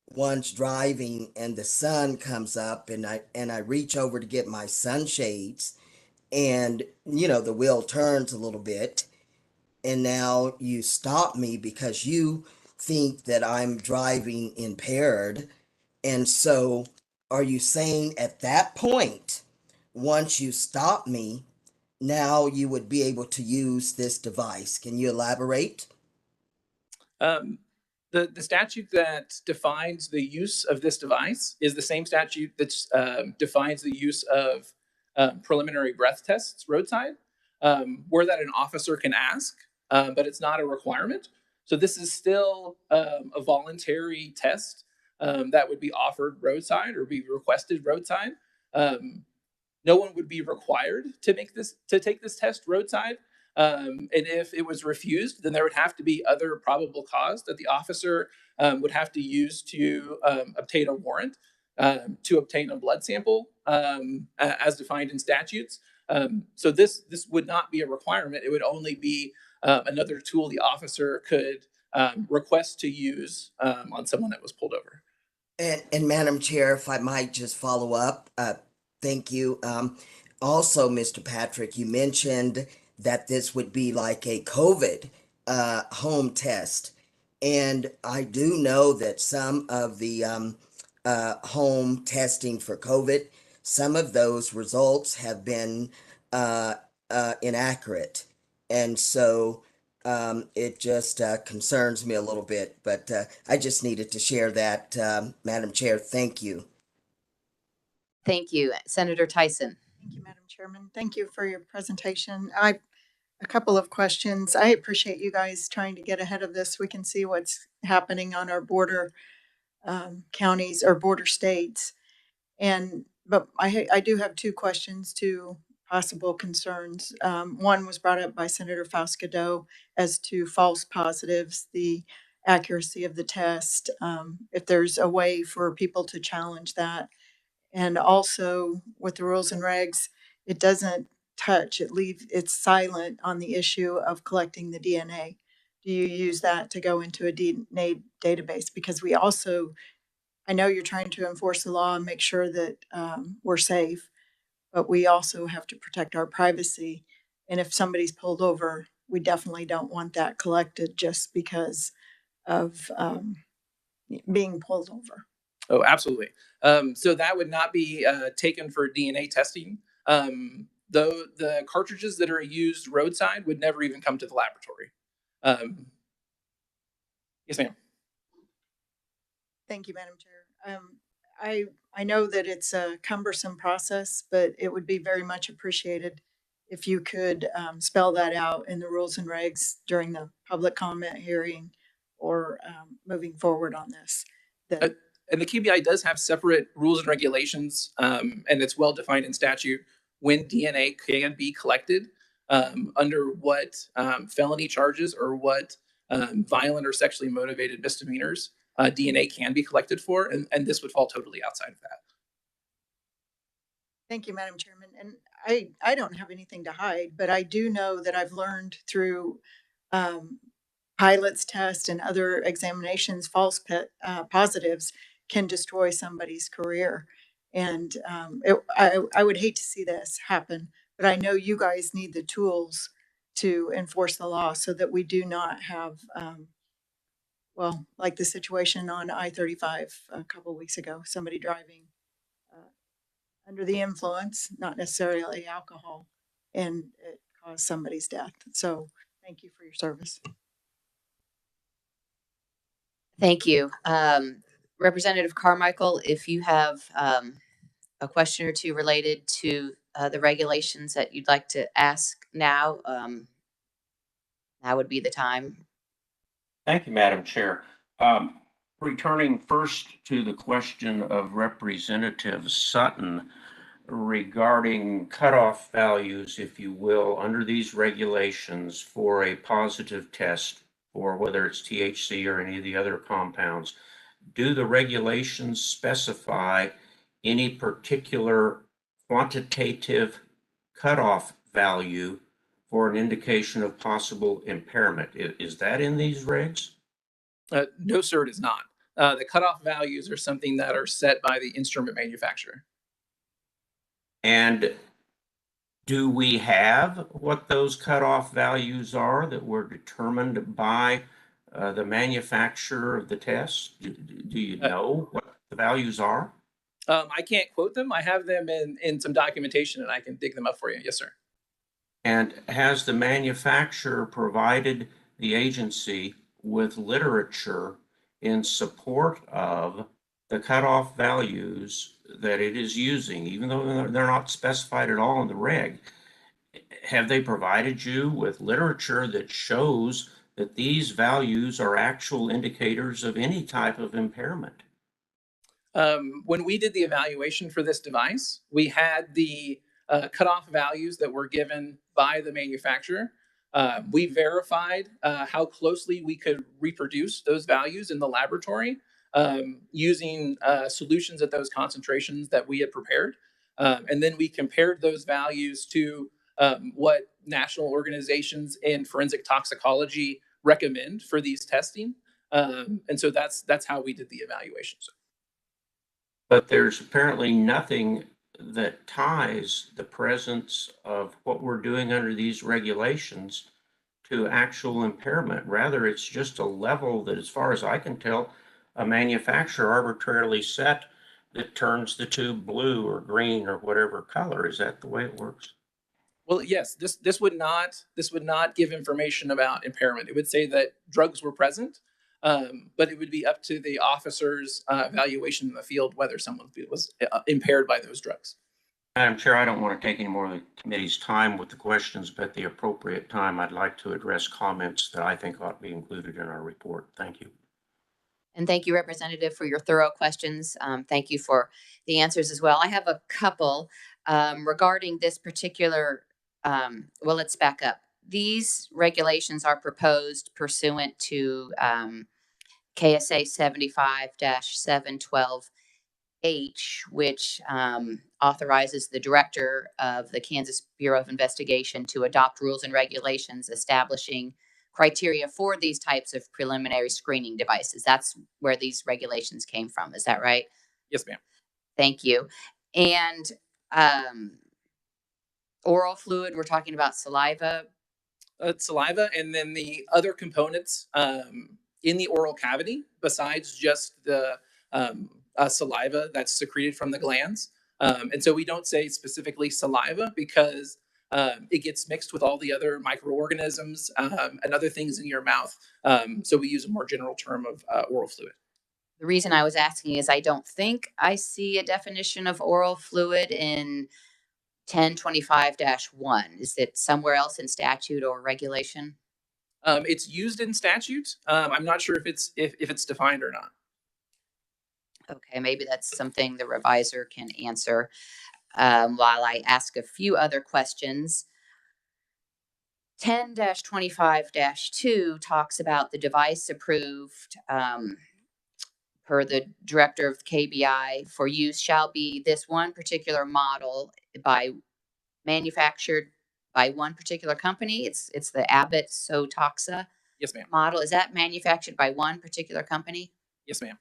one's driving and the sun comes up and I reach over to get my sunshades and the wheel turns a little bit and now you stop me because you think that I'm driving impaired? And so are you saying at that point, once you stop me, now you would be able to use this device? Can you elaborate? The statute that defines the use of this device is the same statute that defines the use of preliminary breath tests roadside, where that an officer can ask, but it's not a requirement. So this is still a voluntary test that would be offered roadside or be requested roadside. No one would be required to take this test roadside. And if it was refused, then there would have to be other probable cause that the officer would have to use to obtain a warrant, to obtain a blood sample, as defined in statutes. So this would not be a requirement. It would only be another tool the officer could request to use on someone that was pulled over. And Madam Chair, if I might just follow up, thank you. Also, Mr. Patrick, you mentioned that this would be like a COVID home test. And I do know that some of the home testing for COVID, some of those results have been inaccurate. And so it just concerns me a little bit, but I just needed to share that, Madam Chair. Thank you. Thank you. Senator Tyson. Thank you, Madam Chairman. Thank you for your presentation. A couple of questions. I appreciate you guys trying to get ahead of this. We can see what's happening on our border counties or border states. But I do have two questions, two possible concerns. One was brought up by Senator Fausto as to false positives, the accuracy of the test, if there's a way for people to challenge that. And also with the rules and regs, it doesn't touch, it's silent on the issue of collecting the DNA. Do you use that to go into a DNA database? Because we also, I know you're trying to enforce the law and make sure that we're safe, but we also have to protect our privacy. And if somebody's pulled over, we definitely don't want that collected just because of being pulled over. Oh, absolutely. So that would not be taken for DNA testing. Though the cartridges that are used roadside would never even come to the laboratory. Yes, ma'am. Thank you, Madam Chair. I know that it's a cumbersome process, but it would be very much appreciated if you could spell that out in the rules and regs during the public comment hearing or moving forward on this. And the KBI does have separate rules and regulations, and it's well defined in statute when DNA can be collected, under what felony charges or what violent or sexually motivated misdemeanors DNA can be collected for, and this would fall totally outside of that. Thank you, Madam Chairman. And I don't have anything to hide, but I do know that I've learned through pilots test and other examinations, false positives can destroy somebody's career. And I would hate to see this happen, but I know you guys need the tools to enforce the law so that we do not have, well, like the situation on I-35 a couple of weeks ago, somebody driving under the influence, not necessarily alcohol, and it caused somebody's death. So thank you for your service. Thank you. Representative Carmichael, if you have a question or two related to the regulations that you'd like to ask now, now would be the time. Thank you, Madam Chair. Returning first to the question of Representative Sutton, regarding cutoff values, if you will, under these regulations for a positive test, or whether it's THC or any of the other compounds. Do the regulations specify any particular quantitative cutoff value for an indication of possible impairment? Is that in these regs? No, sir, it is not. The cutoff values are something that are set by the instrument manufacturer. And do we have what those cutoff values are that were determined by the manufacturer of the test? Do you know what the values are? I can't quote them. I have them in some documentation, and I can dig them up for you. Yes, sir. And has the manufacturer provided the agency with literature in support of the cutoff values that it is using, even though they're not specified at all in the reg? Have they provided you with literature that shows that these values are actual indicators of any type of impairment? When we did the evaluation for this device, we had the cutoff values that were given by the manufacturer. We verified how closely we could reproduce those values in the laboratory using solutions at those concentrations that we had prepared. And then we compared those values to what national organizations in forensic toxicology recommend for these testing. And so that's how we did the evaluation. But there's apparently nothing that ties the presence of what we're doing under these regulations to actual impairment. Rather, it's just a level that, as far as I can tell, a manufacturer arbitrarily set that turns the tube blue or green or whatever color. Is that the way it works? Well, yes, this would not give information about impairment. It would say that drugs were present, but it would be up to the officer's evaluation in the field whether someone was impaired by those drugs. Madam Chair, I don't want to take any more of the committee's time with the questions, but at the appropriate time, I'd like to address comments that I think ought to be included in our report. Thank you. And thank you, Representative, for your thorough questions. Thank you for the answers as well. I have a couple regarding this particular, well, let's back up. These regulations are proposed pursuant to KSA 75-712H, which authorizes the director of the Kansas Bureau of Investigation to adopt rules and regulations establishing criteria for these types of preliminary screening devices. That's where these regulations came from. Is that right? Yes, ma'am. Thank you. And oral fluid, we're talking about saliva. Saliva, and then the other components in the oral cavity, besides just the saliva that's secreted from the glands. And so we don't say specifically saliva because it gets mixed with all the other microorganisms and other things in your mouth. So we use a more general term of oral fluid. The reason I was asking is I don't think I see a definition of oral fluid in 1025-1. Is it somewhere else in statute or regulation? It's used in statute. I'm not sure if it's defined or not. Okay, maybe that's something the revisor can answer while I ask a few other questions. 10-25-2 talks about the device approved per the director of KBI for use shall be this one particular model manufactured by one particular company. It's the Abbott Sotoxa Yes, ma'am. model. Is that manufactured by one particular company? Yes, ma'am.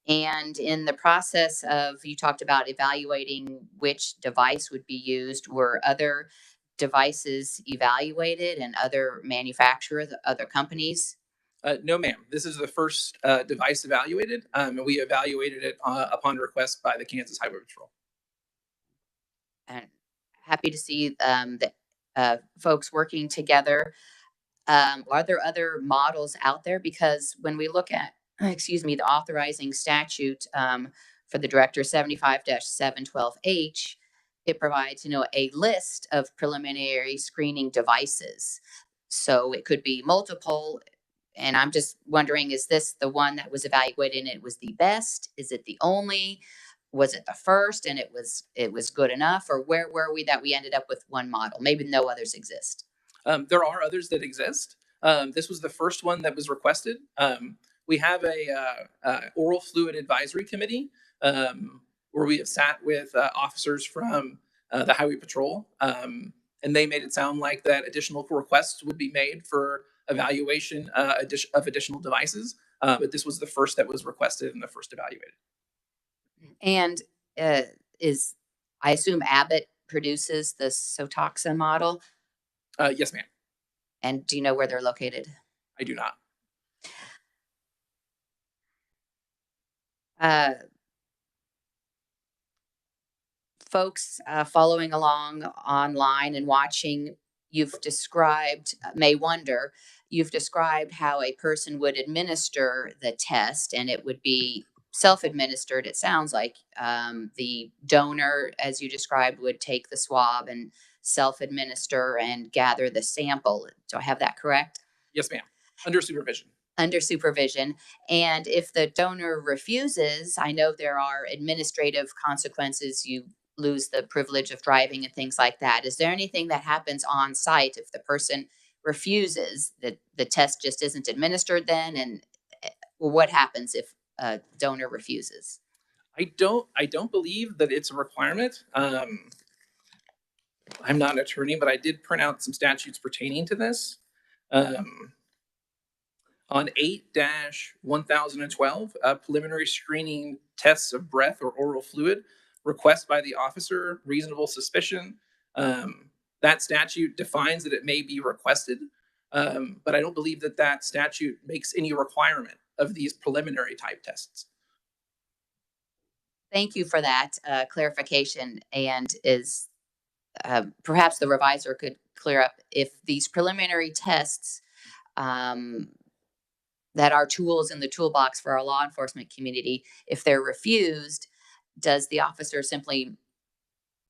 And in the process of, you talked about evaluating which device would be used, were other devices evaluated and other manufacturers, other companies? No, ma'am. This is the first device evaluated, and we evaluated it upon request by the Kansas Highway Patrol. And happy to see the folks working together. Are there other models out there? Because when we look at, the authorizing statute for the director 75-712H, it provides, a list of preliminary screening devices. So it could be multiple. And I'm just wondering, is this the one that was evaluated and it was the best? Is it the only? was it the first and it was good enough, or where were we that we ended up with one model? Maybe no others exist. There are others that exist. This was the first one that was requested. We have a oral fluid advisory committee where we have sat with officers from the Highway Patrol, and they made it sound like that additional requests would be made for evaluation of additional devices. But this was the first that was requested and the first evaluated. And I assume Abbott produces the Sotoxa model? Yes, ma'am. And do you know where they're located? I do not. Folks following along online and watching, you've described, may wonder, you've described how a person would administer the test, and it would be self-administered. It sounds like the donor, as you described, would take the swab and self-administer and gather the sample. Do I have that correct? Yes, ma'am. Under supervision. Under supervision. And if the donor refuses, I know there are administrative consequences. You lose the privilege of driving and things like that. Is there anything that happens on site if the person refuses, that the test just isn't administered then? And what happens if a donor refuses? I don't believe that it's a requirement. I'm not an attorney, but I did print out some statutes pertaining to this. On 8-1012, preliminary screening tests of breath or oral fluid, request by the officer, reasonable suspicion. That statute defines that it may be requested, but I don't believe that that statute makes any requirement of these preliminary type tests. Thank you for that clarification. And is perhaps the revisor could clear up if these preliminary tests that are tools in the toolbox for our law enforcement community, if they're refused, does the officer simply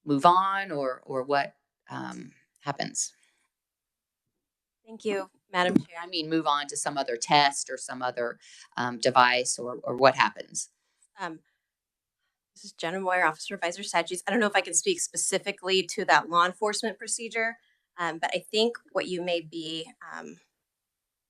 move on, or what happens? Thank you, Madam Chair. I mean, move on to some other test or some other device, or what happens? This is Jenna Moyer, Officer of Advisor Statutes. I don't know if I can speak specifically to that law enforcement procedure, but I think what you may be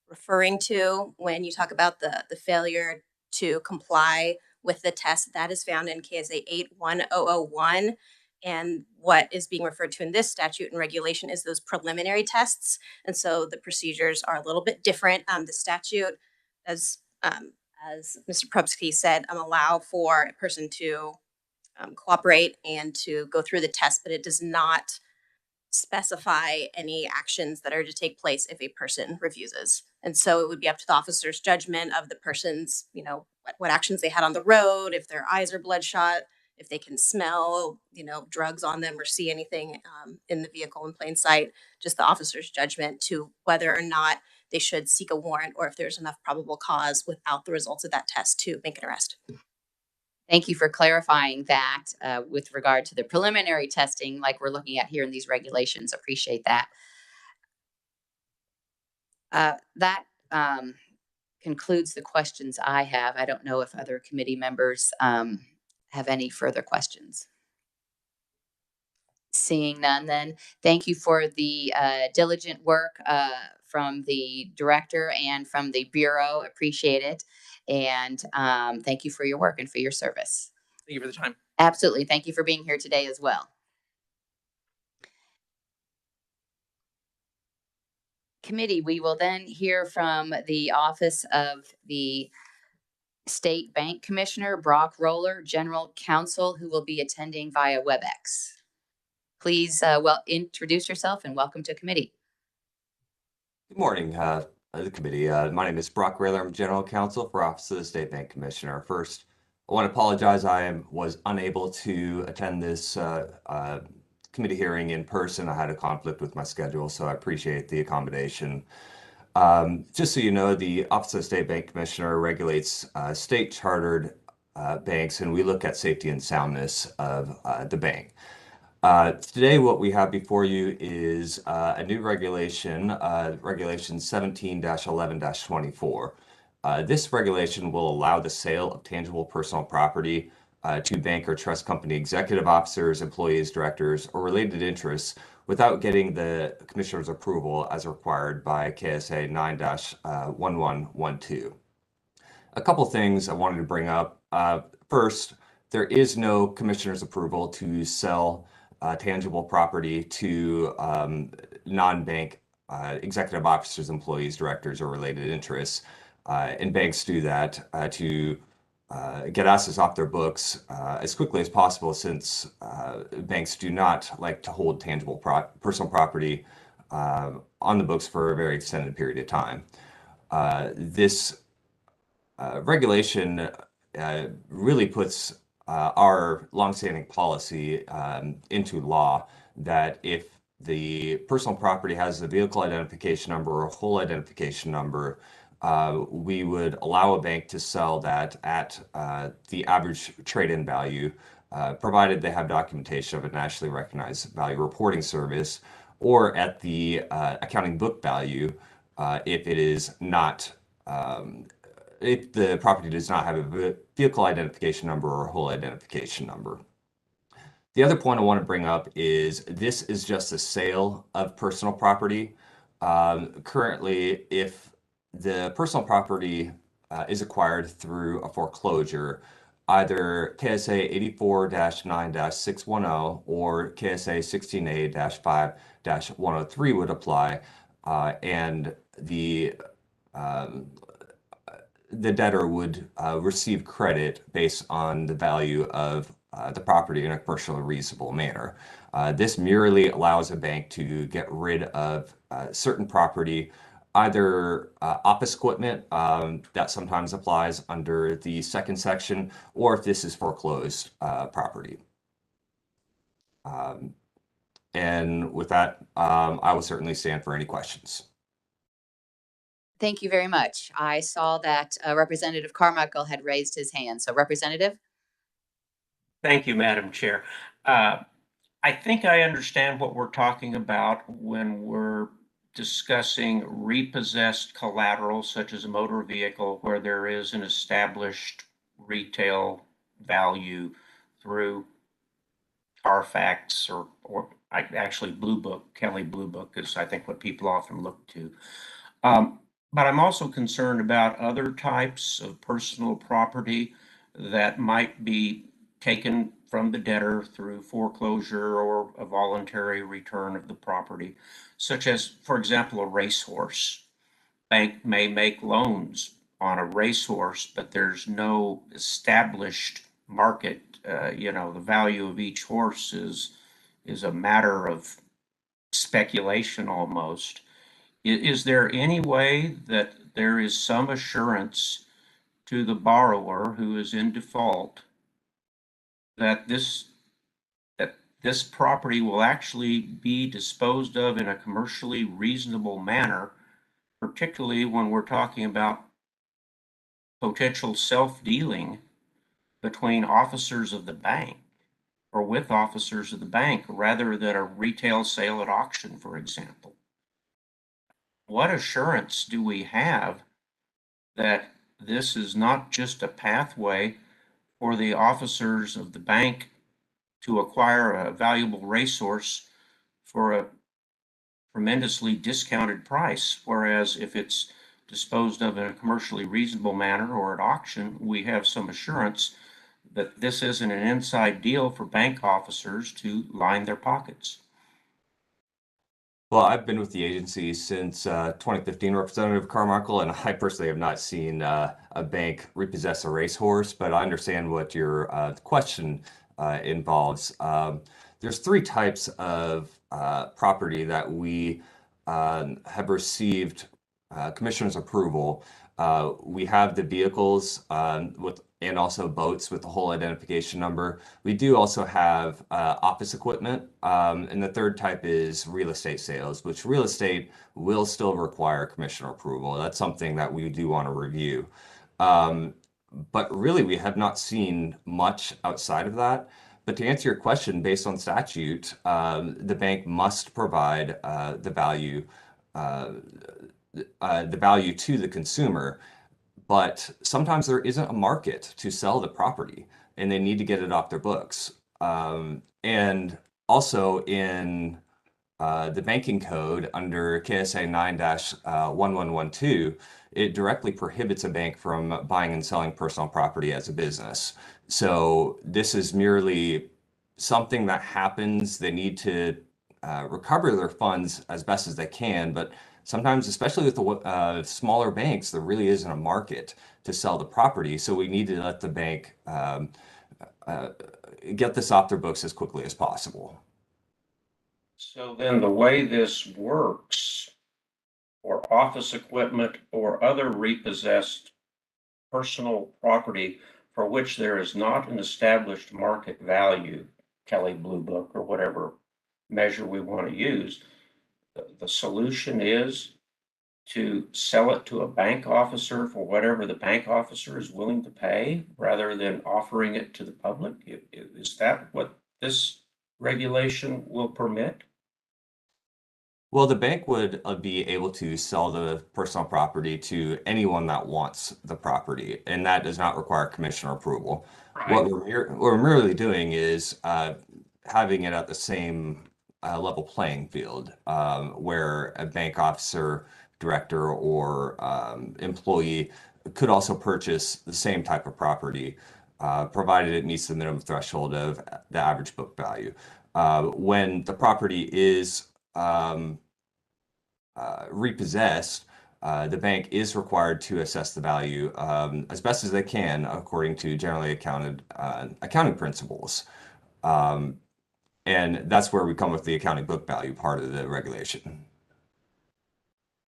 referring to when you talk about the failure to comply with the test, that is found in KSA 81001. And what is being referred to in this statute and regulation is those preliminary tests. And so the procedures are a little bit different. The statute, as Mr. Probsky said, allow for a person to cooperate and to go through the test, but it does not specify any actions that are to take place if a person refuses. And so it would be up to the officer's judgment of the person's, what actions they had on the road, if their eyes are bloodshot, if they can smell, drugs on them or see anything in the vehicle in plain sight, just the officer's judgment to whether or not they should seek a warrant or if there's enough probable cause without the results of that test to make an arrest. Thank you for clarifying that with regard to the preliminary testing like we're looking at here in these regulations. Appreciate that. That concludes the questions I have. I don't know if other committee members have any further questions. Seeing none, then thank you for the diligent work from the director and from the Bureau. Appreciate it. And thank you for your work and for your service. Thank you for the time. Absolutely. Thank you for being here today as well. Committee, we will then hear from the Office of the State Bank Commissioner, Brock Roller, General Counsel, who will be attending via WebEx. Please introduce yourself and welcome to committee. Good morning, the committee. My name is Brock Roller. I'm General Counsel for Office of the State Bank Commissioner. First, I want to apologize. I was unable to attend this committee hearing in person. I had a conflict with my schedule, so I appreciate the accommodation. Just so you know, the Office of the State Bank Commissioner regulates state chartered banks, and we look at safety and soundness of the bank. Today, what we have before you is a new regulation, Regulation 17-11-24. This regulation will allow the sale of tangible personal property to bank or trust company executive officers, employees, directors, or related interests without getting the commissioner's approval as required by KSA 9-1112. A couple things I wanted to bring up. First, there is no commissioner's approval to sell tangible property to non-bank executive officers, employees, directors, or related interests. And banks do that to get assets off their books as quickly as possible, since banks do not like to hold tangible personal property on the books for a very extended period of time. This regulation really puts our longstanding policy into law, that if the personal property has a vehicle identification number or a whole identification number, we would allow a bank to sell that at the average trade-in value, provided they have documentation of a nationally recognized value reporting service, or at the accounting book value if it is not if the property does not have a vehicle identification number or a whole identification number. The other point I want to bring up is this is just a sale of personal property. Currently, if the personal property is acquired through a foreclosure, either KSA 84-9-610 or KSA 16A-5-103 would apply, and the debtor would receive credit based on the value of the property in a commercially reasonable manner. This merely allows a bank to get rid of certain property, either office equipment that sometimes applies under the second section, or if this is foreclosed property. And with that, I will certainly stand for any questions. Thank you very much. I saw that Representative Carmichael had raised his hand. So Representative? Thank you, Madam Chair. I think I understand what we're talking about when we're discussing repossessed collateral, such as a motor vehicle, where there is an established retail value through Carfax or actually Blue Book. Kelly Blue Book is, I think, what people often look to. But I'm also concerned about other types of personal property that might be taken from the debtor through foreclosure or a voluntary return of the property, such as, for example, a racehorse. Bank may make loans on a racehorse, but there's no established market. The value of each horse is a matter of speculation almost. Is there any way that there is some assurance to the borrower who is in default that this property will actually be disposed of in a commercially reasonable manner, particularly when we're talking about potential self-dealing between officers of the bank or with officers of the bank, rather than a retail sale at auction, for example? What assurance do we have that this is not just a pathway for the officers of the bank to acquire a valuable racehorse for a tremendously discounted price, whereas if it's disposed of in a commercially reasonable manner or at auction, we have some assurance that this isn't an inside deal for bank officers to line their pockets? Well, I've been with the agency since 2015, Representative Carmichael, and I personally have not seen a bank repossess a racehorse, but I understand what your question involves. There's three types of property that we have received Commissioner's approval. We have the vehicles and also boats with the whole identification number. We do also have office equipment. And the third type is real estate sales, which real estate will still require commissioner approval. That's something that we do want to review. But really, we have not seen much outside of that. But to answer your question, based on statute, the bank must provide the value to the consumer. but sometimes there isn't a market to sell the property and they need to get it off their books. And also in the banking code under KSA 9-1112, it directly prohibits a bank from buying and selling personal property as a business. So this is merely something that happens. They need to recover their funds as best as they can, but sometimes, especially with the smaller banks, there really isn't a market to sell the property. So we need to let the bank get this off their books as quickly as possible. So then the way this works for office equipment or other repossessed personal property for which there is not an established market value, Kelly Blue Book or whatever measure we want to use, the solution is to sell it to a bank officer for whatever the bank officer is willing to pay rather than offering it to the public? Is that what this regulation will permit? Well, the bank would be able to sell the personal property to anyone that wants the property, and that does not require commissioner approval. What we're merely doing is having it at the same level playing field, where a bank officer, director, or employee could also purchase the same type of property, provided it meets the minimum threshold of the average book value. When the property is repossessed, the bank is required to assess the value as best as they can according to generally accounting principles. And that's where we come with the accounting book value part of the regulation.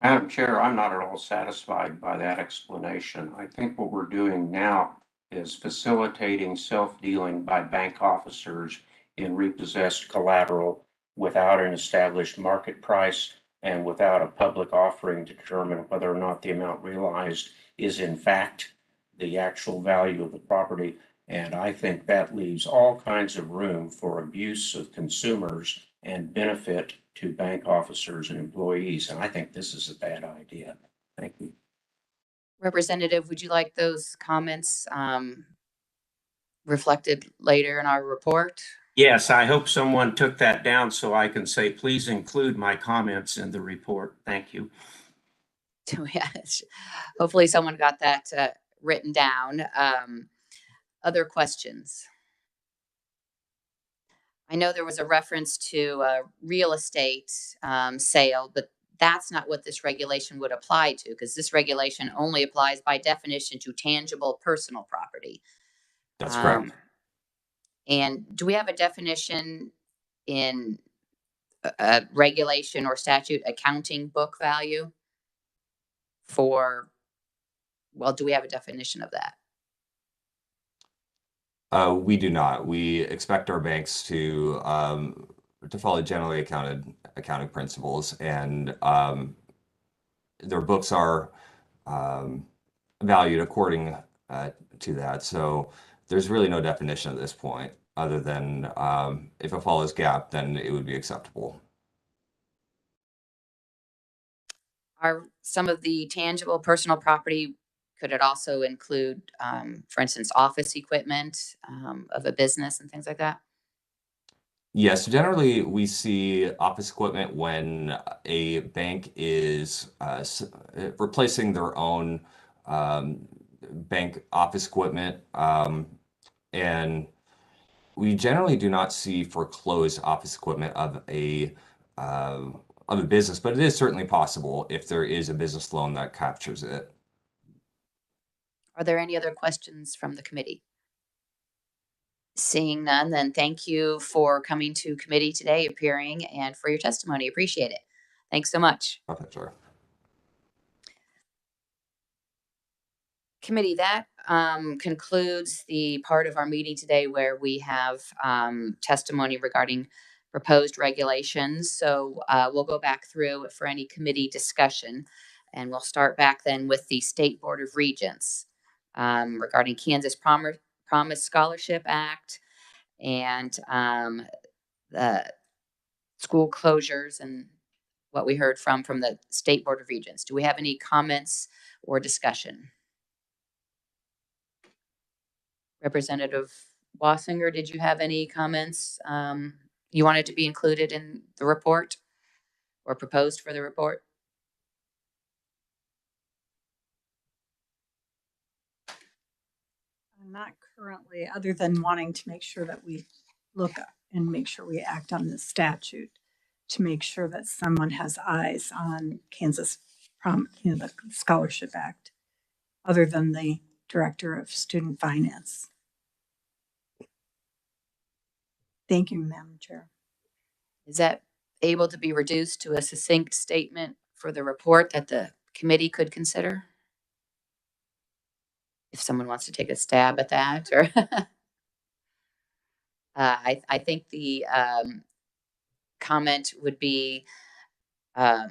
Madam Chair, I'm not at all satisfied by that explanation. I think what we're doing now is facilitating self-dealing by bank officers in repossessed collateral without an established market price and without a public offering to determine whether or not the amount realized is in fact the actual value of the property. And I think that leaves all kinds of room for abuse of consumers and benefit to bank officers and employees. And I think this is a bad idea. Thank you. Representative, would you like those comments reflected later in our report? Yes, I hope someone took that down so I can say, please include my comments in the report. Thank you. Yes. Hopefully someone got that written down. Other questions? I know there was a reference to real estate sale, but that's not what this regulation would apply to, because this regulation only applies by definition to tangible personal property. That's correct. And do we have a definition in a regulation or statute, accounting book value for, well, do we have a definition of that? We do not. We expect our banks to follow generally accounting principles, and their books are valued according to that. So there's really no definition at this point, other than if it follows GAAP, then it would be acceptable. Are some of the tangible personal property, could it also include, for instance, office equipment of a business and things like that? Yes, generally we see office equipment when a bank is replacing their own bank office equipment, and we generally do not see foreclosed office equipment of a business, but it is certainly possible if there is a business loan that captures it. Are there any other questions from the committee? Seeing none, then thank you for coming to committee today, appearing, and for your testimony. Appreciate it. Thanks so much. Okay, sure. Committee, that concludes the part of our meeting today where we have testimony regarding proposed regulations. So we'll go back through for any committee discussion, and we'll start back then with the State Board of Regents regarding Kansas Promise Scholarship Act and the school closures and what we heard from the State Board of Regents. Do we have any comments or discussion? Representative Wassinger, did you have any comments? You wanted to be included in the report or proposed for the report? Not currently, other than wanting to make sure that we look and make sure we act on the statute to make sure that someone has eyes on Kansas, the Scholarship Act, other than the Director of Student Finance. Thank you, Madam Chair. Is that able to be reduced to a succinct statement for the report that the committee could consider? If someone wants to take a stab at that, or I think the comment would be the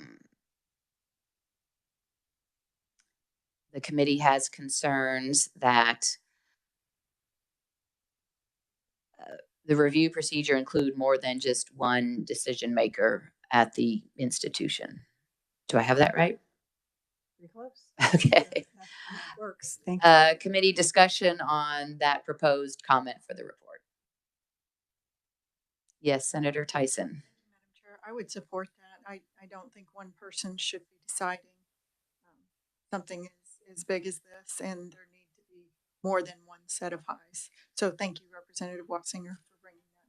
committee has concerns that the review procedure include more than just one decision maker at the institution. Do I have that right? Pretty close. Okay. That works. Thank you. Committee discussion on that proposed comment for the report. Yes, Senator Tyson. Madam Chair, I would support that. I don't think one person should be deciding something as big as this, and there need to be more than one set of eyes. So thank you, Representative Watsinger, for bringing that.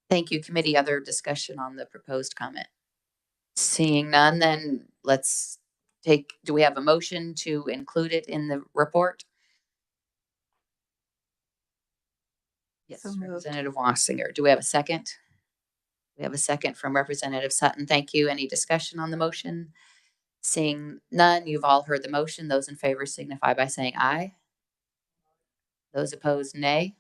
Thank you, committee. Other discussion on the proposed comment? Seeing none, then let's do we have a motion to include it in the report? Yes, So moved. Representative Wassinger. Do we have a second? We have a second from Representative Sutton. Thank you. Any discussion on the motion? Seeing none, you've all heard the motion. Those in favor signify by saying aye. Those opposed, nay.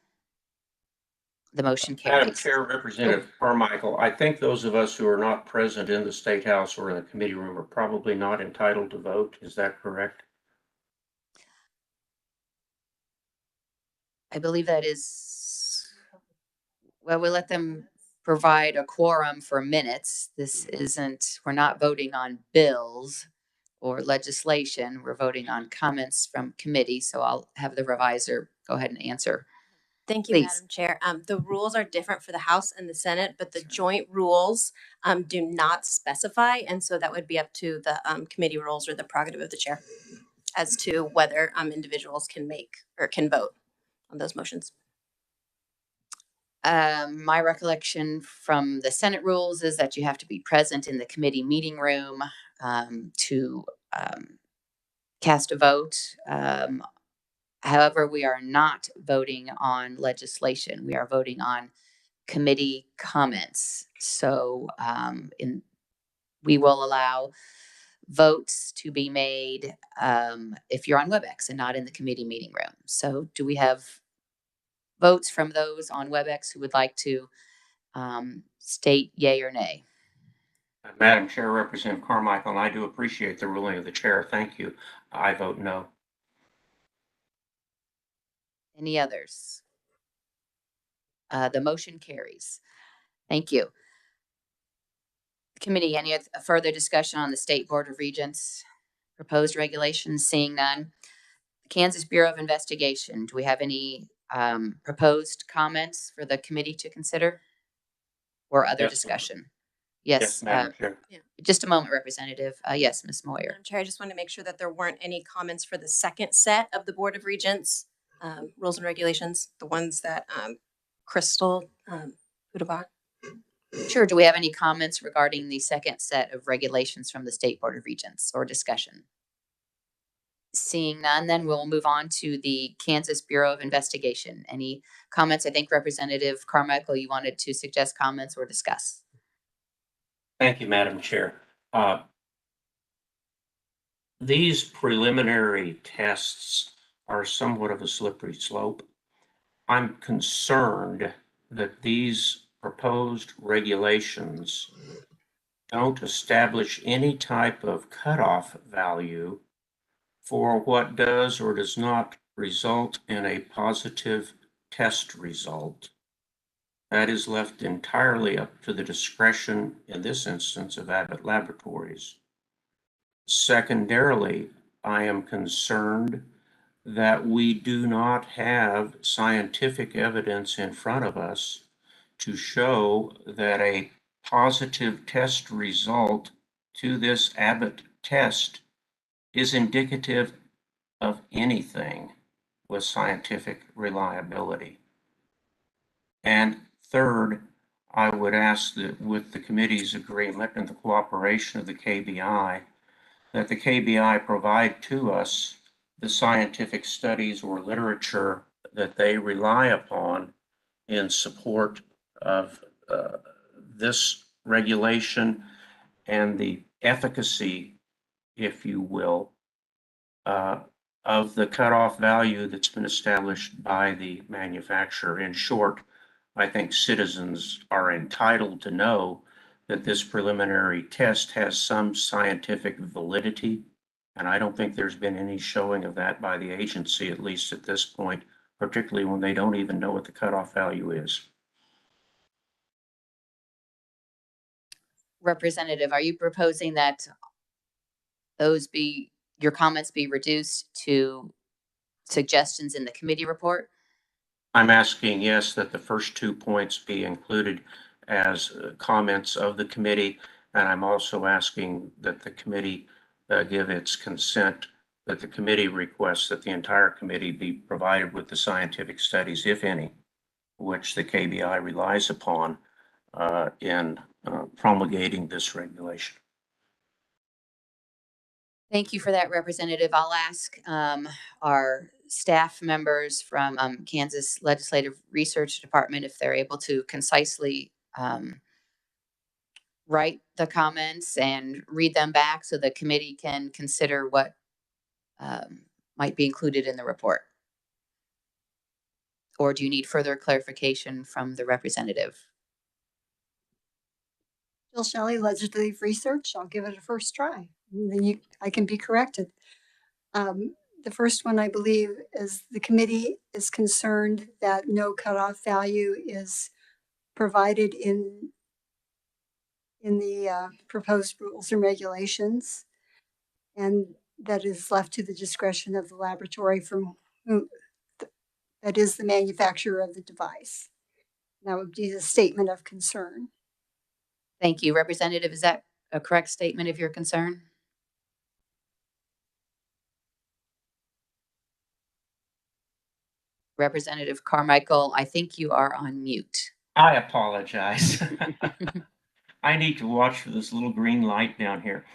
The motion carries. Madam Chair, Representative Carmichael, I think those of us who are not present in the State House or in the committee room are probably not entitled to vote. Is that correct? I believe that is, well, we let them provide a quorum for minutes. This isn't, we're not voting on bills or legislation. We're voting on comments from committee. So I'll have the reviser go ahead and answer. Thank you, Please. Madam Chair. The rules are different for the House and the Senate, but the joint rules do not specify. And so that would be up to the committee rules or the prerogative of the chair as to whether individuals can make or can vote on those motions. My recollection from the Senate rules is that you have to be present in the committee meeting room to cast a vote. However, we are not voting on legislation. We are voting on committee comments. So we will allow votes to be made if you're on WebEx and not in the committee meeting room. So do we have votes from those on WebEx who would like to state yay or nay? Madam Chair, Representative Carmichael, and I do appreciate the ruling of the chair. Thank you. I vote no. Any others? The motion carries. Thank you. Committee, any further discussion on the State Board of Regents proposed regulations? Seeing none. Kansas Bureau of Investigation, do we have any proposed comments for the committee to consider or other discussion? Yes, Madam Chair. just a moment, Representative. Yes, Ms. Moyer. Madam Chair, I just want to make sure that there weren't any comments for the second set of the Board of Regents rules and regulations, the ones that Crystal Pudabak. Sure. Do we have any comments regarding the second set of regulations from the State Board of Regents or discussion? Seeing none, then we'll move on to the Kansas Bureau of Investigation. Any comments? I think Representative Carmichael, you wanted to suggest comments or discuss. Thank you, Madam Chair. These preliminary tests are somewhat of a slippery slope. I'm concerned that these proposed regulations don't establish any type of cutoff value for what does or does not result in a positive test result. That is left entirely up to the discretion, in this instance, of Abbott Laboratories. Secondarily, I am concerned that we do not have scientific evidence in front of us to show that a positive test result to this Abbott test is indicative of anything with scientific reliability. And third, I would ask that with the committee's agreement and the cooperation of the KBI, that the KBI provide to us the scientific studies or literature that they rely upon in support of this regulation and the efficacy, if you will, of the cutoff value that's been established by the manufacturer. In short, I think citizens are entitled to know that this preliminary test has some scientific validity. And I don't think there's been any showing of that by the agency, at least at this point, particularly when they don't even know what the cutoff value is. Representative, are you proposing that your comments be reduced to suggestions in the committee report? I'm asking, yes, that the first 2 points be included as comments of the committee. And I'm also asking that the committee give its consent, that the committee requests that the entire committee be provided with the scientific studies, if any, which the KBI relies upon in promulgating this regulation. Thank you for that, Representative. I'll ask our staff members from Kansas Legislative Research Department if they're able to concisely write the comments and read them back so the committee can consider what might be included in the report. Or do you need further clarification from the representative? Jill Shelley, Legislative Research. I'll give it a first try. And then I can be corrected. The first one, I believe, is the committee is concerned that no cutoff value is provided in the proposed rules and regulations, and that is left to the discretion of the laboratory from whom that is the manufacturer of the device. That would be the statement of concern. Thank you, Representative. Is that a correct statement of your concern? Representative Carmichael, I think you are on mute. I apologize. I need to watch for this little green light down here.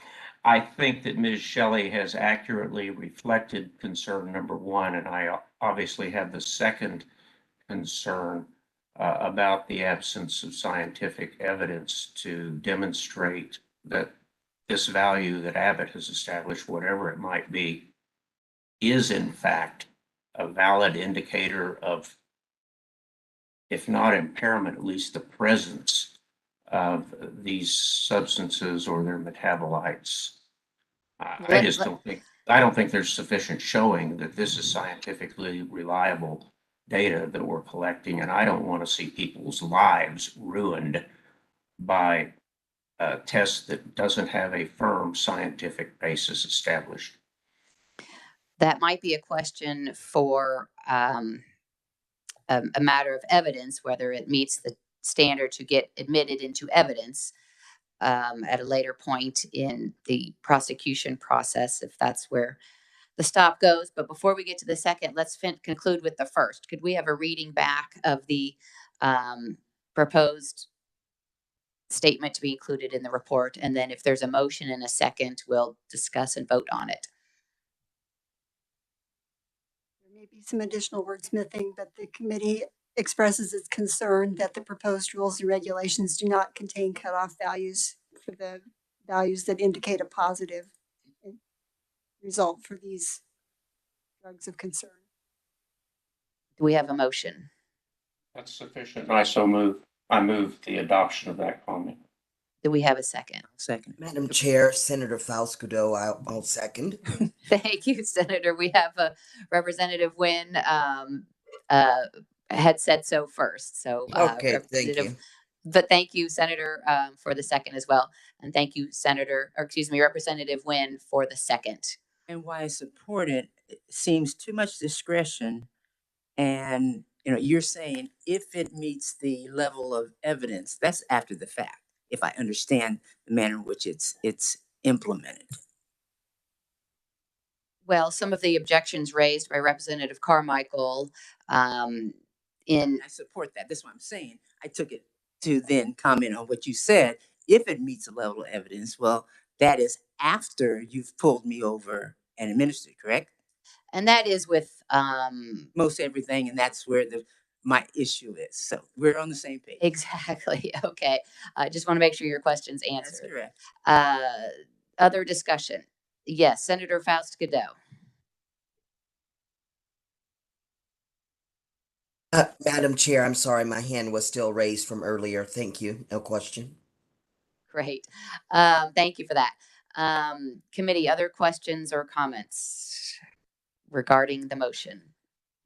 I think that Ms. Shelley has accurately reflected concern number one, and I obviously have the second concern about the absence of scientific evidence to demonstrate that this value that Abbott has established, whatever it might be, is in fact a valid indicator of, if not impairment, at least the presence of these substances or their metabolites. I don't think there's sufficient showing that this is scientifically reliable data that we're collecting, and I don't want to see people's lives ruined by a test that doesn't have a firm scientific basis established. That might be a question for a matter of evidence, whether it meets the standard to get admitted into evidence at a later point in the prosecution process, if that's where the stop goes. But before we get to the second, let's conclude with the first. Could we have a reading back of the proposed statement to be included in the report? And then if there's a motion and a second, we'll discuss and vote on it. There may be some additional wordsmithing, but the committee expresses its concern that the proposed rules and regulations do not contain cutoff values for the values that indicate a positive result for these drugs of concern. Do we have a motion? That's sufficient. I move the adoption of that comment. Do we have a second? Second. Madam Chair, Senator Fausto, I'll second. Thank you, Senator. We have a Representative Wynn had said so first. So Okay, thank you. But thank you, Senator, for the second as well. And thank you, Representative Wynn, for the second. And why I support it, it seems too much discretion. And, you're saying if it meets the level of evidence, that's after the fact, if I understand the manner in which it's implemented. Well, some of the objections raised by Representative Carmichael in I support that. That's what I'm saying. I took it to then comment on what you said. If it meets the level of evidence, well, that is after you've pulled me over and administered, correct? and that is with Most everything, and that's where my issue is. So we're on the same page. exactly. Okay. I just want to make sure your question's That's answered. correct. Other discussion? Yes, Senator Faust Godot. Madam Chair, I'm sorry, my hand was still raised from earlier. Thank you. No question. Great. Thank you for that. Committee, other questions or comments regarding the motion?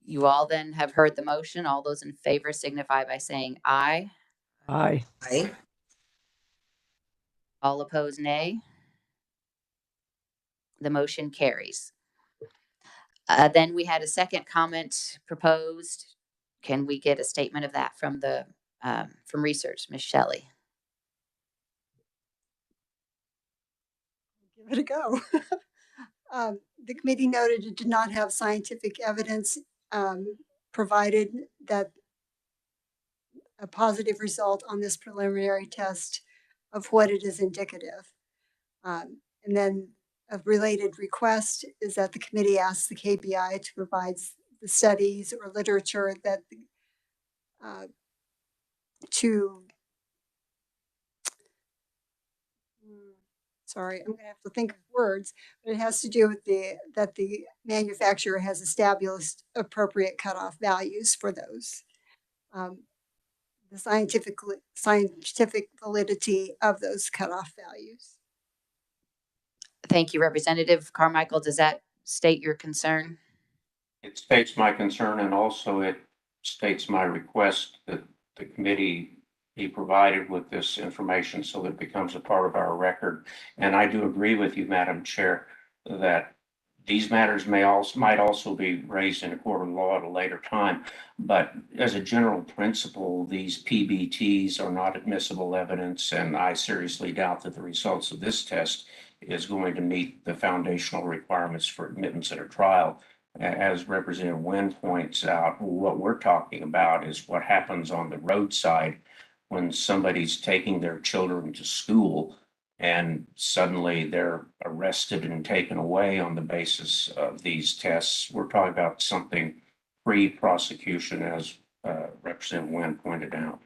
You all then have heard the motion. All those in favor signify by saying aye. Aye. Aye. All opposed, nay. The motion carries. Then we had a second comment proposed. Can we get a statement of that from the from research, Ms. Shelley? Give it a go. The committee noted it did not have scientific evidence provided that a positive result on this preliminary test of what it is indicative. And then a related request is that the committee asks the KBI to provide the studies or literature that sorry, I'm gonna have to think of words, but it has to do with that the manufacturer has established appropriate cutoff values for those. The scientific validity of those cutoff values. Thank you, Representative Carmichael. Does that state your concern? It states my concern, and also it states my request that the committee be provided with this information so that it becomes a part of our record. And I do agree with you, Madam Chair, that these matters might also be raised in a court of law at a later time. But as a general principle, these PBTs are not admissible evidence, and I seriously doubt that the results of this test is going to meet the foundational requirements for admittance at a trial. As Representative Nguyen points out, what we're talking about is what happens on the roadside when somebody's taking their children to school and suddenly they're arrested and taken away on the basis of these tests. We're talking about something pre-prosecution, as Representative Nguyen pointed out.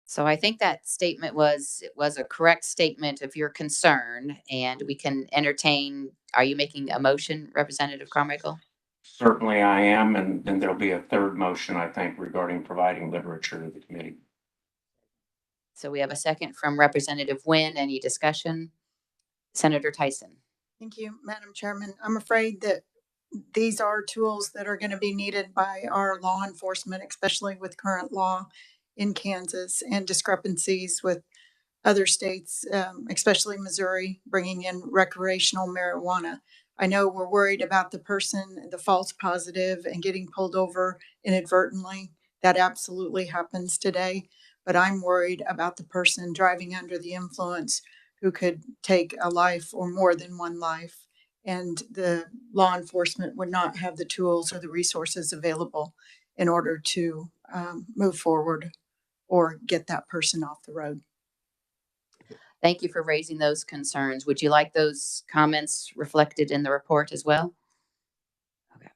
So I think that statement was a correct statement of your concern, and we can entertain. Are you making a motion, Representative Carmichael? Certainly I am, and then there'll be a third motion, I think, regarding providing literature to the committee. So we have a second from Representative Nguyen. Any discussion? Senator Tyson. Thank you, Madam Chairman. I'm afraid that these are tools that are going to be needed by our law enforcement, especially with current law in Kansas and discrepancies with other states, especially Missouri, bringing in recreational marijuana. I know we're worried about the person, the false positive, and getting pulled over inadvertently. That absolutely happens today. But I'm worried about the person driving under the influence who could take a life or more than one life. And the law enforcement would not have the tools or the resources available in order to move forward or get that person off the road. Thank you for raising those concerns. Would you like those comments reflected in the report as well? Okay.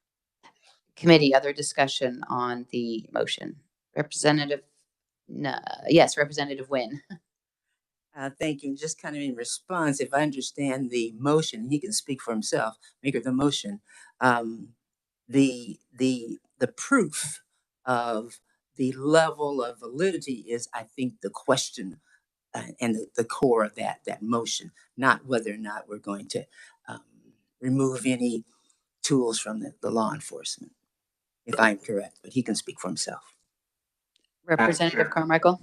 Committee, other discussion on the motion? Representative, no, yes, Representative Nguyen. Thank you. Just kind of in response, if I understand the motion, he can speak for himself, maker of the motion. The proof of the level of validity is, I think, the question and the core of that motion, not whether or not we're going to remove any tools from the law enforcement, if I'm correct, but he can speak for himself. Representative Carmichael.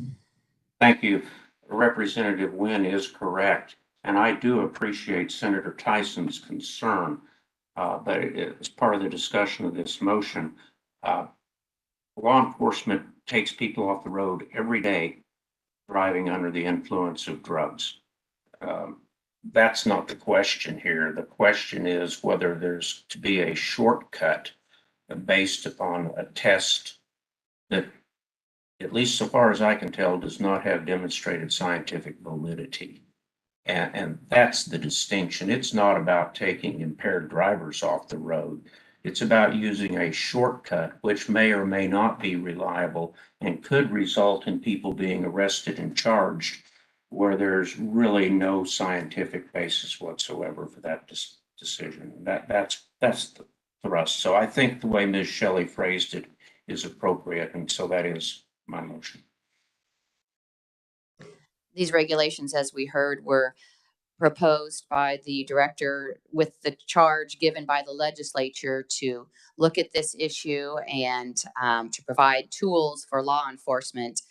Thank you. Representative Nguyen is correct. And I do appreciate Senator Tyson's concern, but as part of the discussion of this motion, law enforcement takes people off the road every day driving under the influence of drugs. That's not the question here. The question is whether there's to be a shortcut based upon a test that, at least so far as I can tell, does not have demonstrated scientific validity. And that's the distinction. It's not about taking impaired drivers off the road. It's about using a shortcut, which may or may not be reliable and could result in people being arrested and charged where there's really no scientific basis whatsoever for that decision. That's the thrust. So I think the way Ms. Shelley phrased it is appropriate, and so that is my motion. These regulations, as we heard, were proposed by the director with the charge given by the legislature to look at this issue and to provide tools for law enforcement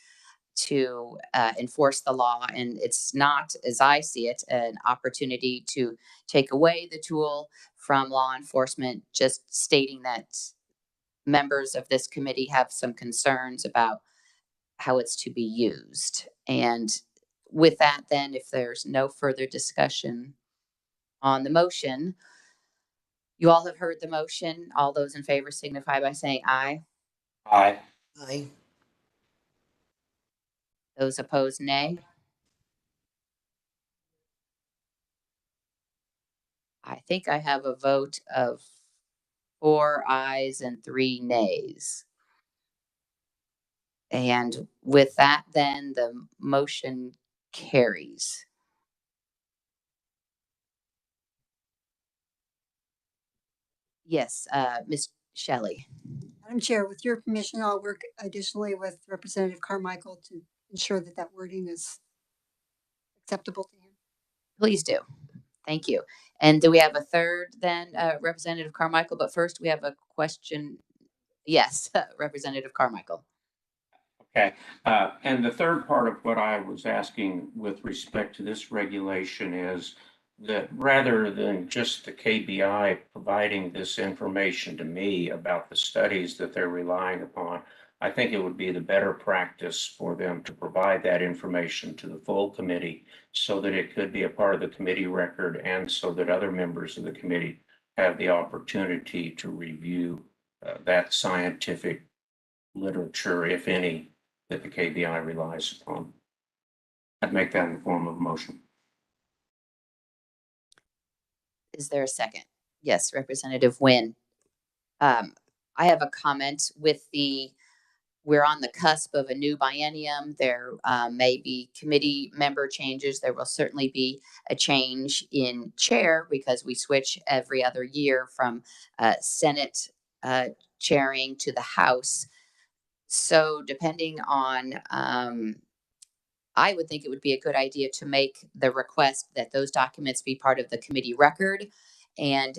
to enforce the law. And it's not, as I see it, an opportunity to take away the tool from law enforcement, just stating that members of this committee have some concerns about how it's to be used. And with that, then, if there's no further discussion on the motion, you all have heard the motion. All those in favor signify by saying aye. Aye. Aye. Those opposed, nay. I think I have a vote of 4 ayes and 3 nays. And with that, then the motion carries. Yes, Ms. Shelley. Madam Chair, with your permission, I'll work additionally with Representative Carmichael to ensure that that wording is acceptable to him. Please do. Thank you. And do we have a third then, Representative Carmichael? But first we have a question. Yes, Representative Carmichael. Okay. And the third part of what I was asking with respect to this regulation is that rather than just the KBI providing this information to me about the studies that they're relying upon, I think it would be the better practice for them to provide that information to the full committee so that it could be a part of the committee record and so that other members of the committee have the opportunity to review that scientific literature, if any, that the KBI relies upon. I'd make that in the form of a motion. Is there a second? Yes, Representative Wynn. I have a comment with we're on the cusp of a new biennium. There may be committee member changes. There will certainly be a change in chair because we switch every other year from Senate chairing to the House. So depending on, I would think it would be a good idea to make the request that those documents be part of the committee record. And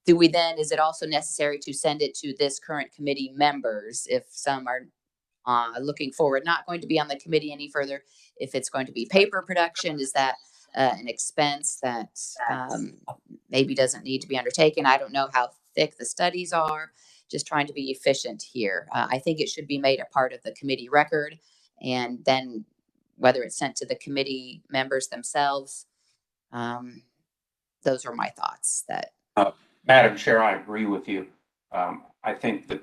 do we then, is it also necessary to send it to this current committee members if some are looking forward, not going to be on the committee any further? If it's going to be paper production, is that an expense that maybe doesn't need to be undertaken? I don't know how thick the studies are, just trying to be efficient here. I think it should be made a part of the committee record, and then whether it's sent to the committee members themselves, those are my thoughts. That Madam Chair, I agree with you. I think that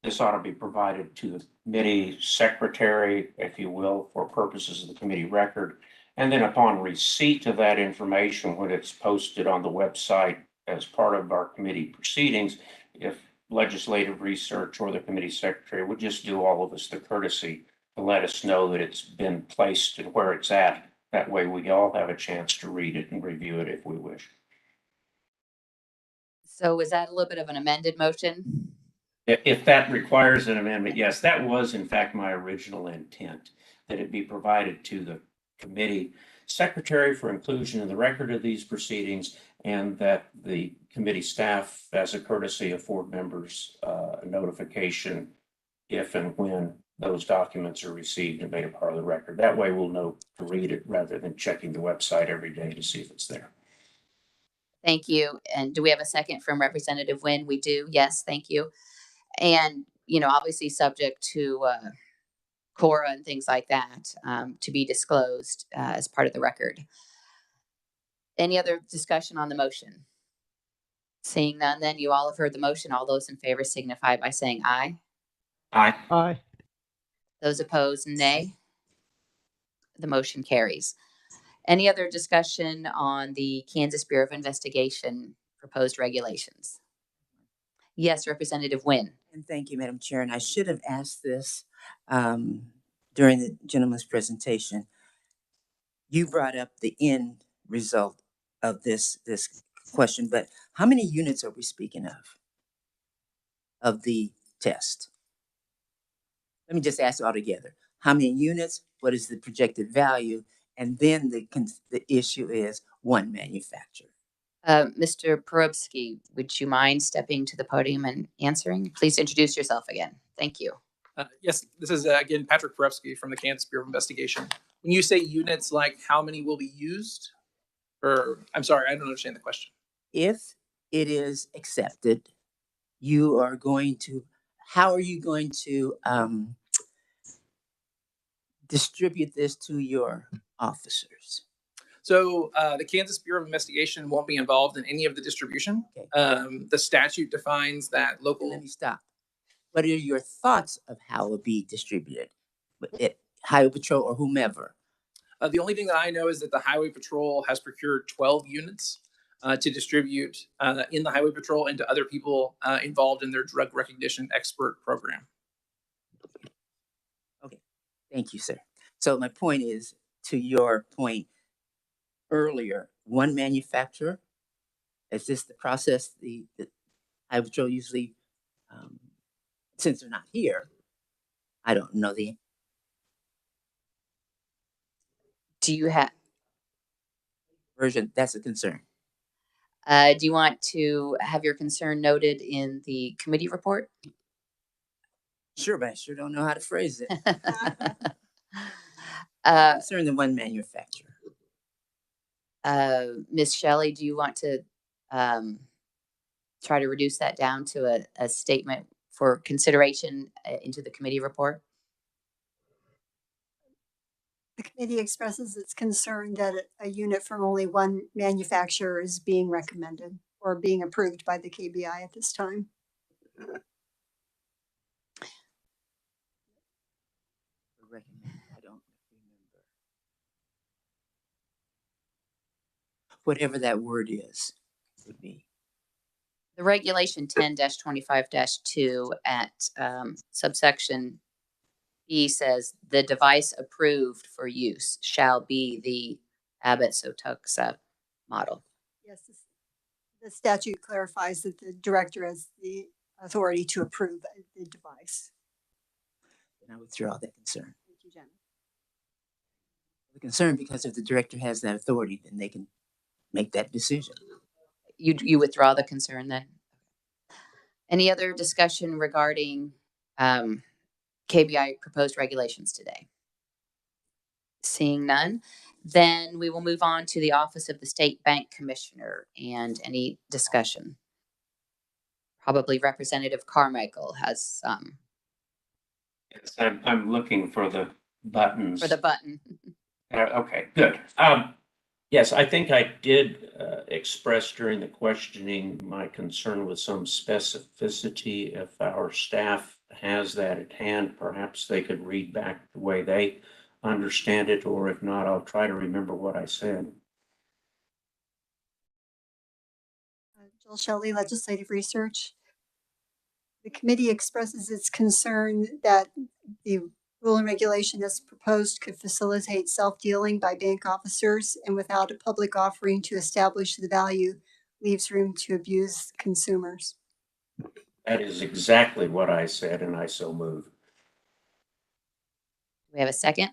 this ought to be provided to the committee secretary, if you will, for purposes of the committee record. And then upon receipt of that information, when it's posted on the website as part of our committee proceedings, if legislative research or the committee secretary would just do all of us the courtesy to let us know that it's been placed and where it's at. That way we all have a chance to read it and review it if we wish. So is that a little bit of an amended motion? If that requires an amendment, yes, that was in fact my original intent, that it be provided to the committee secretary for inclusion in the record of these proceedings, and that the committee staff, as a courtesy, afford members a notification if and when those documents are received and made a part of the record. That way we'll know to read it rather than checking the website every day to see if it's there. Thank you. And do we have a second from Representative Wynn? We do. Yes, thank you. And, obviously subject to Cora and things like that to be disclosed as part of the record. Any other discussion on the motion? Seeing none, then you all have heard the motion. All those in favor signify by saying aye. Aye. Aye. Those opposed, nay. The motion carries. Any other discussion on the Kansas Bureau of Investigation proposed regulations? Yes, Representative Wynn. And thank you, Madam Chair. And I should have asked this during the gentleman's presentation. You brought up the end result of this question, but how many units are we speaking of the test? Let me just ask all together. How many units? What is the projected value? And then the issue is one manufacturer. Mr. Porobsky, would you mind stepping to the podium and answering? Please introduce yourself again. Thank you. Yes, this is again Patrick Porepsky from the Kansas Bureau of Investigation. When you say units, like how many will be used? Or I'm sorry, I don't understand the question. If it is accepted, you are going to, how are you going to distribute this to your officers? So the Kansas Bureau of Investigation won't be involved in any of the distribution. Okay. The statute defines that local. Let me stop. What are your thoughts of how it will be distributed? Highway Patrol or whomever? The only thing that I know is that the Highway Patrol has procured 12 units to distribute in the Highway Patrol and to other people involved in their drug recognition expert program. Okay, thank you, sir. So my point is, to your point earlier, one manufacturer, is this the process the Highway Patrol usually, since they're not here, I don't know the. Do you have version? That's a concern. do you want to have your concern noted in the committee report? Sure, but I sure don't know how to phrase it. uh, Concern the one manufacturer. Ms. Shelley, do you want to try to reduce that down to a statement for consideration into the committee report? The committee expresses its concern that a unit from only one manufacturer is being recommended or being approved by the KBI at this time. I don't remember. Whatever that word is, would be. The regulation 10-25-2 at subsection B says the device approved for use shall be the Abbott-Sotoxa model. Yes, the statute clarifies that the director has the authority to approve the device. And I withdraw that concern. Thank you, Jenna. The concern, because if the director has that authority, then they can make that decision. You withdraw the concern then? Any other discussion regarding KBI proposed regulations today? Seeing none, then we will move on to the Office of the State Bank Commissioner and any discussion. Probably Representative Carmichael has some. Yes, I'm looking for the buttons. For the button. Okay, good. Yes, I think I did express during the questioning my concern with some specificity. If our staff has that at hand, perhaps they could read back the way they understand it, or if not, I'll try to remember what I said. Jill Shelley, Legislative Research. The committee expresses its concern that the rule and regulation as proposed could facilitate self-dealing by bank officers, and without a public offering to establish the value, leaves room to abuse consumers. That is exactly what I said, and I so move. We have a second?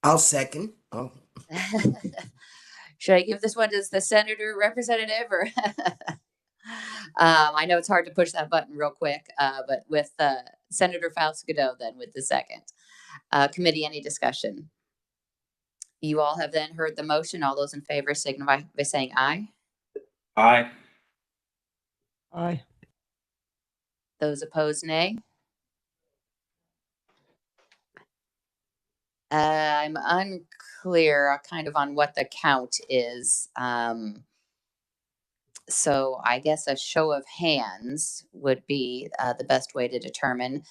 I'll second. Oh. Should I give this one to the senator representative or? I know it's hard to push that button real quick, but with Senator Faust-Godot then with the second. Committee, any discussion? You all have then heard the motion. All those in favor signify by saying aye. Aye. Aye. Those opposed, nay. I'm unclear kind of on what the count is. So I guess a show of hands would be the best way to determine.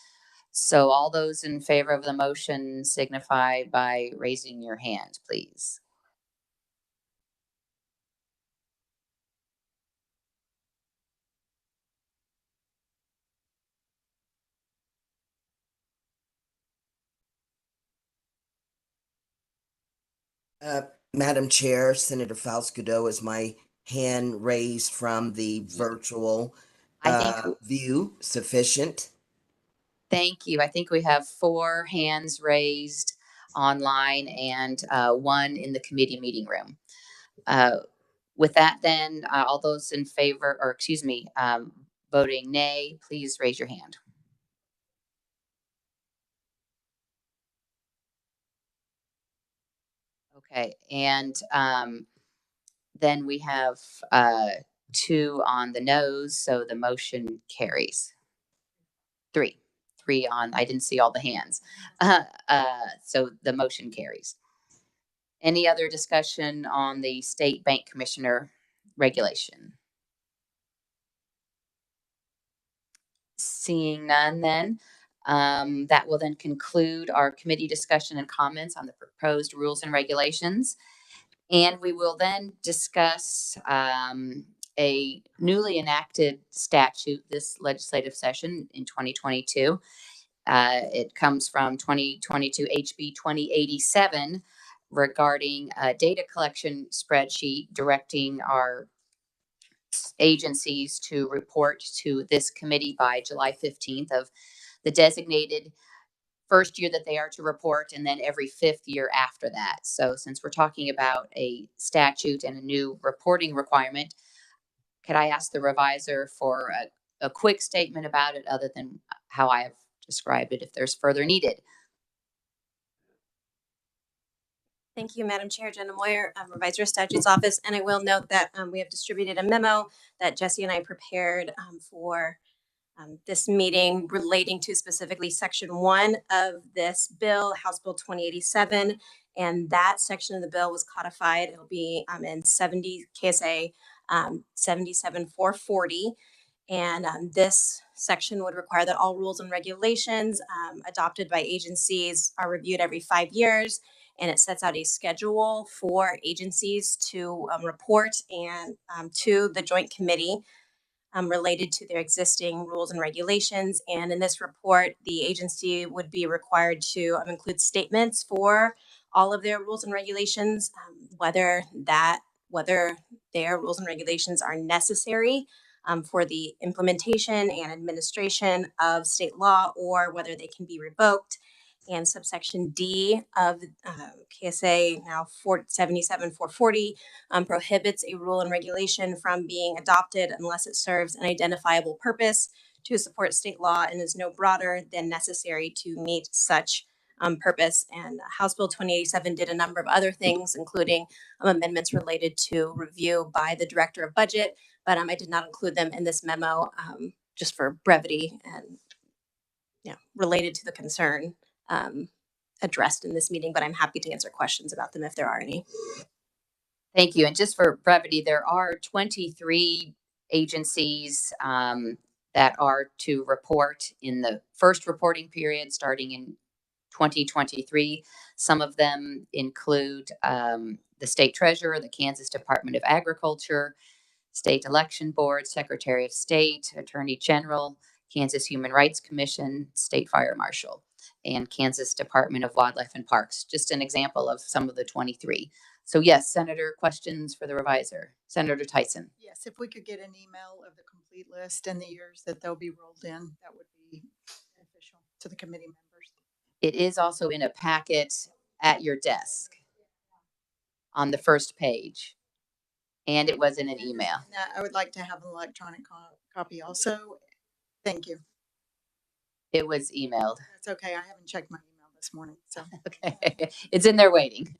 So all those in favor of the motion signify by raising your hand, please. Madam Chair, Senator Faust-Godot, is my hand raised from the virtual I think, view sufficient? thank you. I think we have 4 hands raised online and 1 in the committee meeting room. With that then, all those in favor, or excuse me, voting nay, please raise your hand. Okay, and then we have 2 on the nose, so the motion carries. 3 on, I didn't see all the hands. So the motion carries. Any other discussion on the state bank commissioner regulation? Seeing none then, that will then conclude our committee discussion and comments on the proposed rules and regulations. And we will then discuss a newly enacted statute this legislative session in 2022. It comes from 2022 HB 2087 regarding a data collection spreadsheet directing our agencies to report to this committee by July 15th of the designated first year that they are to report, and then every 5th year after that. So since we're talking about a statute and a new reporting requirement, could I ask the revisor for a quick statement about it other than how I have described it if there's further needed? Thank you, Madam Chair. Jenna Moyer, Revisor Statutes Office. And I will note that we have distributed a memo that Jesse and I prepared for this meeting relating to specifically Section 1 of this bill, House Bill 2087. And that section of the bill was codified. It'll be in 70 KSA 77440. And this section would require that all rules and regulations adopted by agencies are reviewed every 5 years. And it sets out a schedule for agencies to report and to the Joint Committee related to their existing rules and regulations. And in this report, the agency would be required to include statements for all of their rules and regulations, whether their rules and regulations are necessary for the implementation and administration of state law, or whether they can be revoked. And subsection D of KSA now 77440 prohibits a rule and regulation from being adopted unless it serves an identifiable purpose to support state law and is no broader than necessary to meet such purpose. And House Bill 2087 did a number of other things, including amendments related to review by the Director of Budget, but I did not include them in this memo just for brevity and related to the concern addressed in this meeting, but I'm happy to answer questions about them if there are any. Thank you. And just for brevity, there are 23 agencies that are to report in the first reporting period starting in 2023. Some of them include the State Treasurer, the Kansas Department of Agriculture, State Election Board, Secretary of State, Attorney General, Kansas Human Rights Commission, State Fire Marshal, and Kansas Department of Wildlife and Parks. Just an example of some of the 23. So yes, Senator, questions for the revisor. Senator Tyson. Yes, if we could get an email of the complete list and the years that they'll be rolled in, that would be beneficial to the committee members. It is also in a packet at your desk on the first page, and it was in an email. I would like to have an electronic copy also. Thank you. It was emailed. That's okay. I haven't checked my email this morning, so. Okay, it's in there waiting.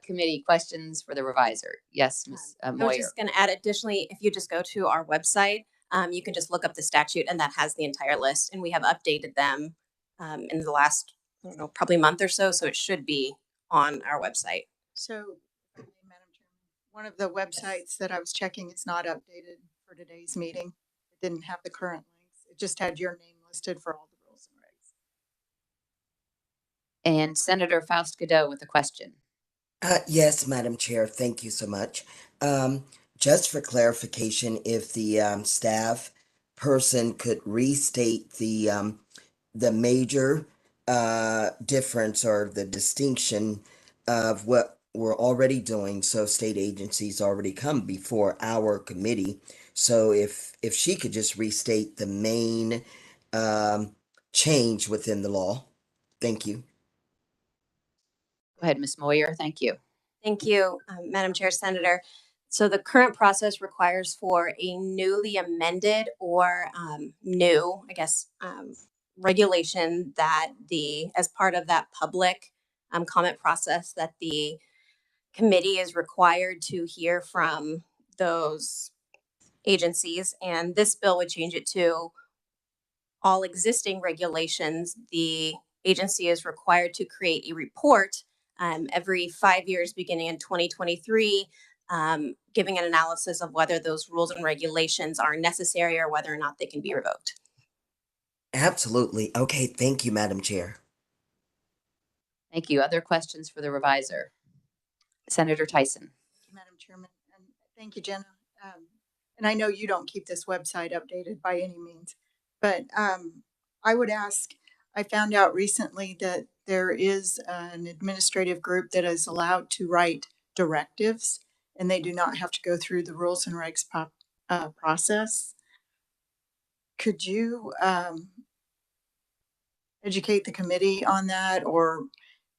Committee questions for the reviser. Yes, Ms. I was Moyer. just going to add additionally, if you just go to our website, you can just look up the statute and that has the entire list. And we have updated them in the last, I don't know, probably month or so. So it should be on our website. So, Madam Chairman, one of the websites that I was checking is not updated for today's meeting. It didn't have the current links. It just had your name listed for all the rules and regs. And Senator Faust Godot with a question. Yes, Madam Chair, thank you so much. Just for clarification, if the staff person could restate the major difference or the distinction of what we're already doing. So state agencies already come before our committee. So if she could just restate the main change within the law. Thank you. Go ahead, Ms. Moyer. Thank you. Thank you, Madam Chair, Senator. So the current process requires for a newly amended or new, I guess, regulation that as part of that public comment process, that the committee is required to hear from those agencies. And this bill would change it to all existing regulations. The agency is required to create a report every 5 years, beginning in 2023, giving an analysis of whether those rules and regulations are necessary or whether or not they can be revoked. Absolutely. Okay, thank you, Madam Chair. Thank you. Other questions for the reviser? Senator Tyson. Thank you, Madam Chairman, and thank you, Jenna. And I know you don't keep this website updated by any means, but I would ask, I found out recently that there is an administrative group that is allowed to write directives, and they do not have to go through the rules and regs process. Could you educate the committee on that, or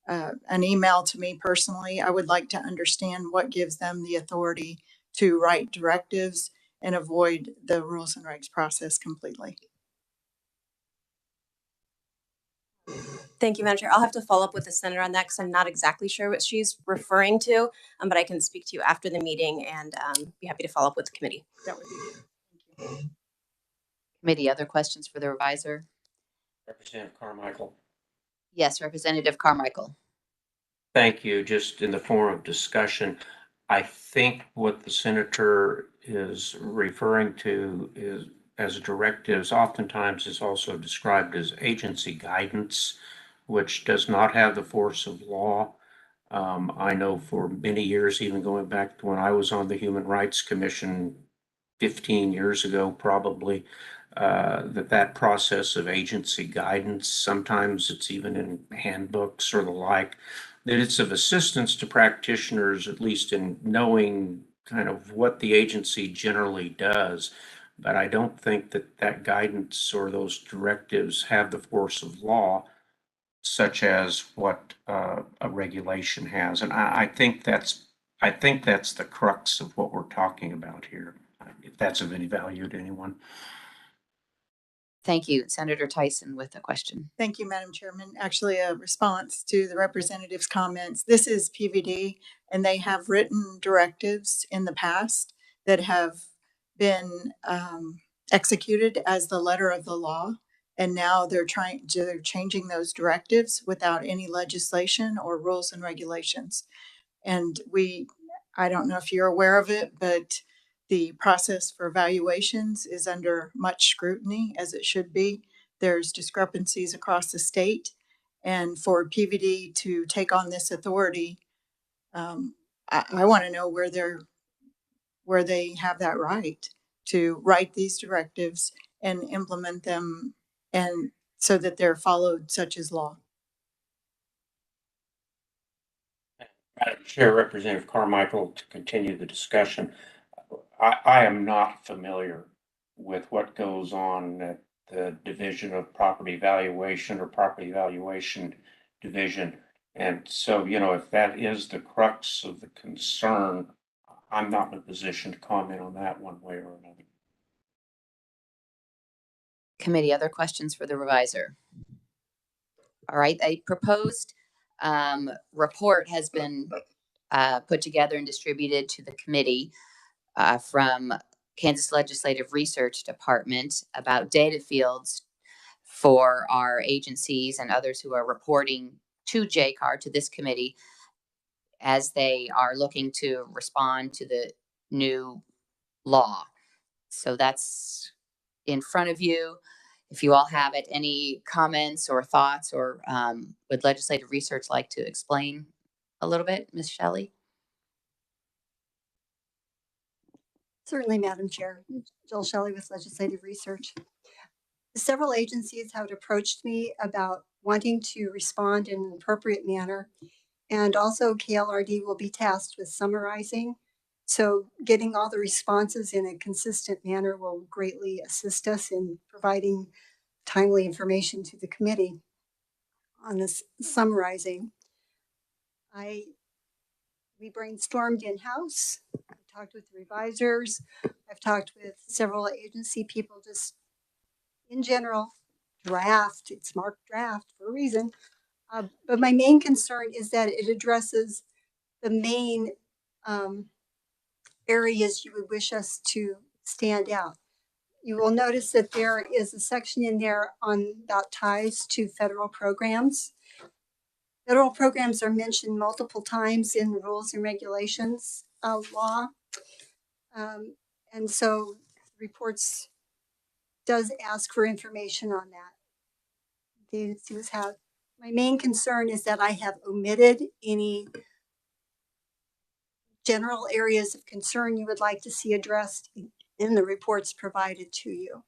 an email to me personally? I would like to understand what gives them the authority to write directives and avoid the rules and regs process completely. Thank you, Madam Chair. I'll have to follow up with the senator on that because I'm not exactly sure what she's referring to, but I can speak to you after the meeting and be happy to follow up with the committee. That would be good. Thank you. Committee, other questions for the reviser? Representative Carmichael. Yes, Representative Carmichael. Thank you. Just in the form of discussion, I think what the senator is referring to is as directives oftentimes is also described as agency guidance, which does not have the force of law. I know for many years, even going back to when I was on the Human Rights Commission 15 years ago, probably, that process of agency guidance, sometimes it's even in handbooks or the like, that it's of assistance to practitioners, at least in knowing kind of what the agency generally does. But I don't think that guidance or those directives have the force of law, such as what a regulation has. And I think that's the crux of what we're talking about here, if that's of any value to anyone. Thank you. Senator Tyson with a question. Thank you, Madam Chairman. Actually, a response to the representative's comments. This is PVD, and they have written directives in the past that have been executed as the letter of the law. And now they're changing those directives without any legislation or rules and regulations. And I don't know if you're aware of it, but the process for evaluations is under much scrutiny, as it should be. There's discrepancies across the state. And for PVD to take on this authority, I want to know where they have that right to write these directives and implement them, and so that they're followed, such as law. Madam Chair, Representative Carmichael, to continue the discussion, I am not familiar with what goes on at the Division of Property Valuation or Property Valuation Division. And so, if that is the crux of the concern, I'm not in a position to comment on that one way or another. Committee, other questions for the reviser? All right, a proposed report has been put together and distributed to the committee from Kansas Legislative Research Department about data fields for our agencies and others who are reporting to JCAR, to this committee, as they are looking to respond to the new law. So that's in front of you. If you all have it, any comments or thoughts, or would legislative research like to explain a little bit, Ms. Shelley? Certainly, Madam Chair. Jill Shelley with Legislative Research. Several agencies have approached me about wanting to respond in an appropriate manner, and also KLRD will be tasked with summarizing. So getting all the responses in a consistent manner will greatly assist us in providing timely information to the committee on this summarizing. We brainstormed in-house. I've talked with the revisers. I've talked with several agency people, just in general, draft. It's marked draft for a reason. But my main concern is that it addresses the main areas you would wish us to stand out. You will notice that there is a section in there about ties to federal programs. Federal programs are mentioned multiple times in the rules and regulations law. And so reports does ask for information on that. My main concern is that I have omitted any general areas of concern you would like to see addressed in the reports provided to you.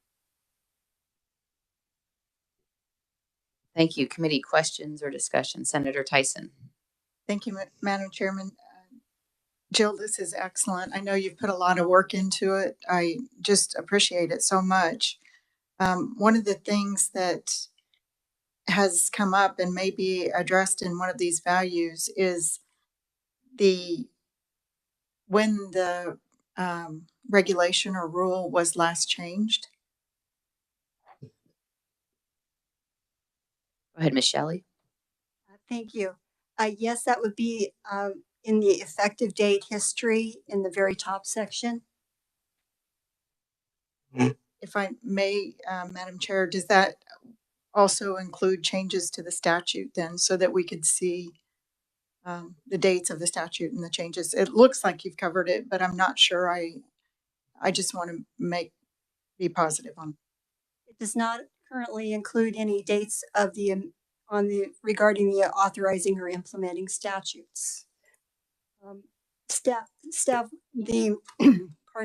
Thank you. Committee questions or discussion? Senator Tyson. Thank you, Madam Chairman. Jill, this is excellent. I know you've put a lot of work into it. I just appreciate it so much. One of the things that has come up and may be addressed in one of these values is when the regulation or rule was last changed. Go ahead, Ms. Shelley. Thank you. Yes, that would be in the effective date history in the very top section. If I may, Madam Chair, does that also include changes to the statute then, so that we could see the dates of the statute and the changes? It looks like you've covered it, but I'm not sure. I just want to be positive on. It does not currently include any dates of regarding the authorizing or implementing statutes. Pardon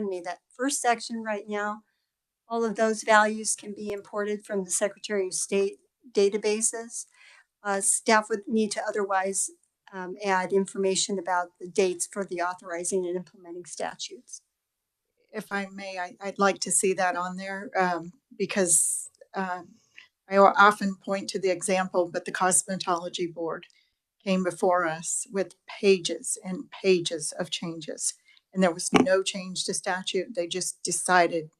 me, that first section right now, all of those values can be imported from the Secretary of State databases. Staff would need to otherwise add information about the dates for the authorizing and implementing statutes. If I may, I'd like to see that on there because I often point to the example, but the Cosmetology Board came before us with pages and pages of changes, and there was no change to statute. They just decided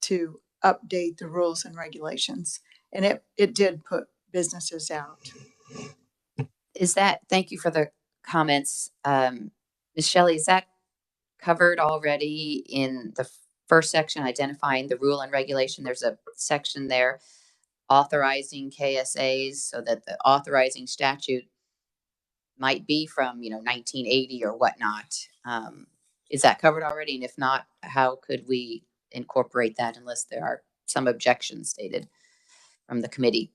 to update the rules and regulations, and it did put businesses out. Thank you for the comments. Ms. Shelley, is that covered already in the first section, identifying the rule and regulation? There's a section there authorizing KSAs, so that the authorizing statute might be from 1980 or whatnot. Is that covered already? And if not, how could we incorporate that unless there are some objections stated from the committee?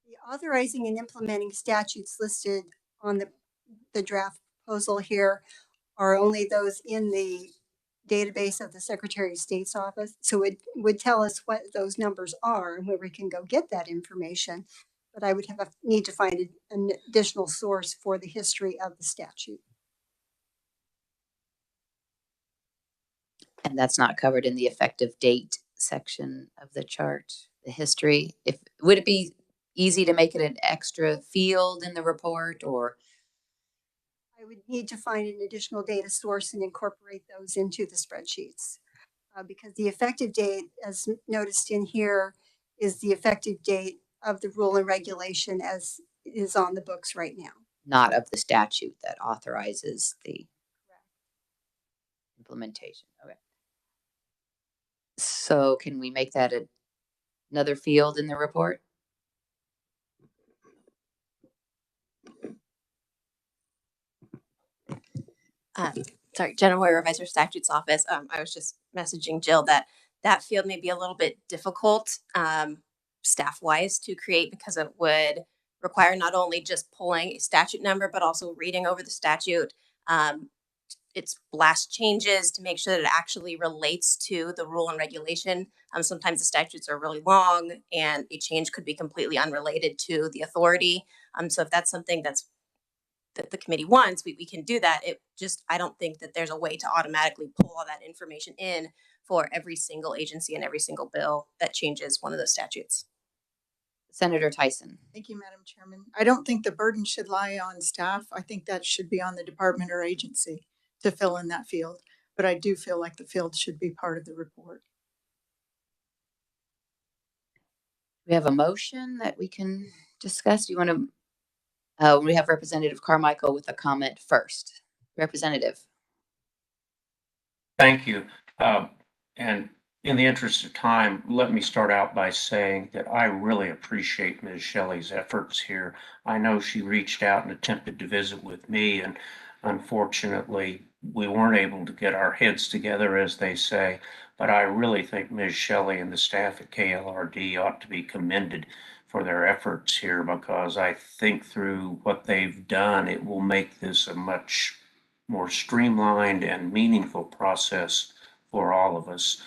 The authorizing and implementing statutes listed on the draft proposal here are only those in the database of the Secretary of State's office. So it would tell us what those numbers are and where we can go get that information. But I would need to find an additional source for the history of the statute. And that's not covered in the effective date section of the chart, the history. Would it be easy to make it an extra field in the report, or? I would need to find an additional data source and incorporate those into the spreadsheets. because the effective date, as noticed in here, is the effective date of the rule and regulation as is on the books right now. Not of the statute that authorizes the implementation. Okay. So can we make that another field in the report? Sorry, General Revisor Statutes Office. I was just messaging Jill that that field may be a little bit difficult staff-wise to create because it would require not only just pulling a statute number, but also reading over the statute, its blast changes to make sure that it actually relates to the rule and regulation. Sometimes the statutes are really long and a change could be completely unrelated to the authority. So if that's something that the committee wants, we can do that. It just, I don't think that there's a way to automatically pull all that information in for every single agency and every single bill that changes one of those statutes. Senator Tyson. Thank you, Madam Chairman. I don't think the burden should lie on staff. I think that should be on the department or agency to fill in that field. But I do feel like the field should be part of the report. We have a motion that we can discuss. Do you want to? We have Representative Carmichael with a comment first. Representative. Thank you. And in the interest of time, let me start out by saying that I really appreciate Ms. Shelley's efforts here. I know she reached out and attempted to visit with me, and unfortunately, we weren't able to get our heads together, as they say. But I really think Ms. Shelley and the staff at KLRD ought to be commended for their efforts here, because I think through what they've done, it will make this a much more streamlined and meaningful process for all of us.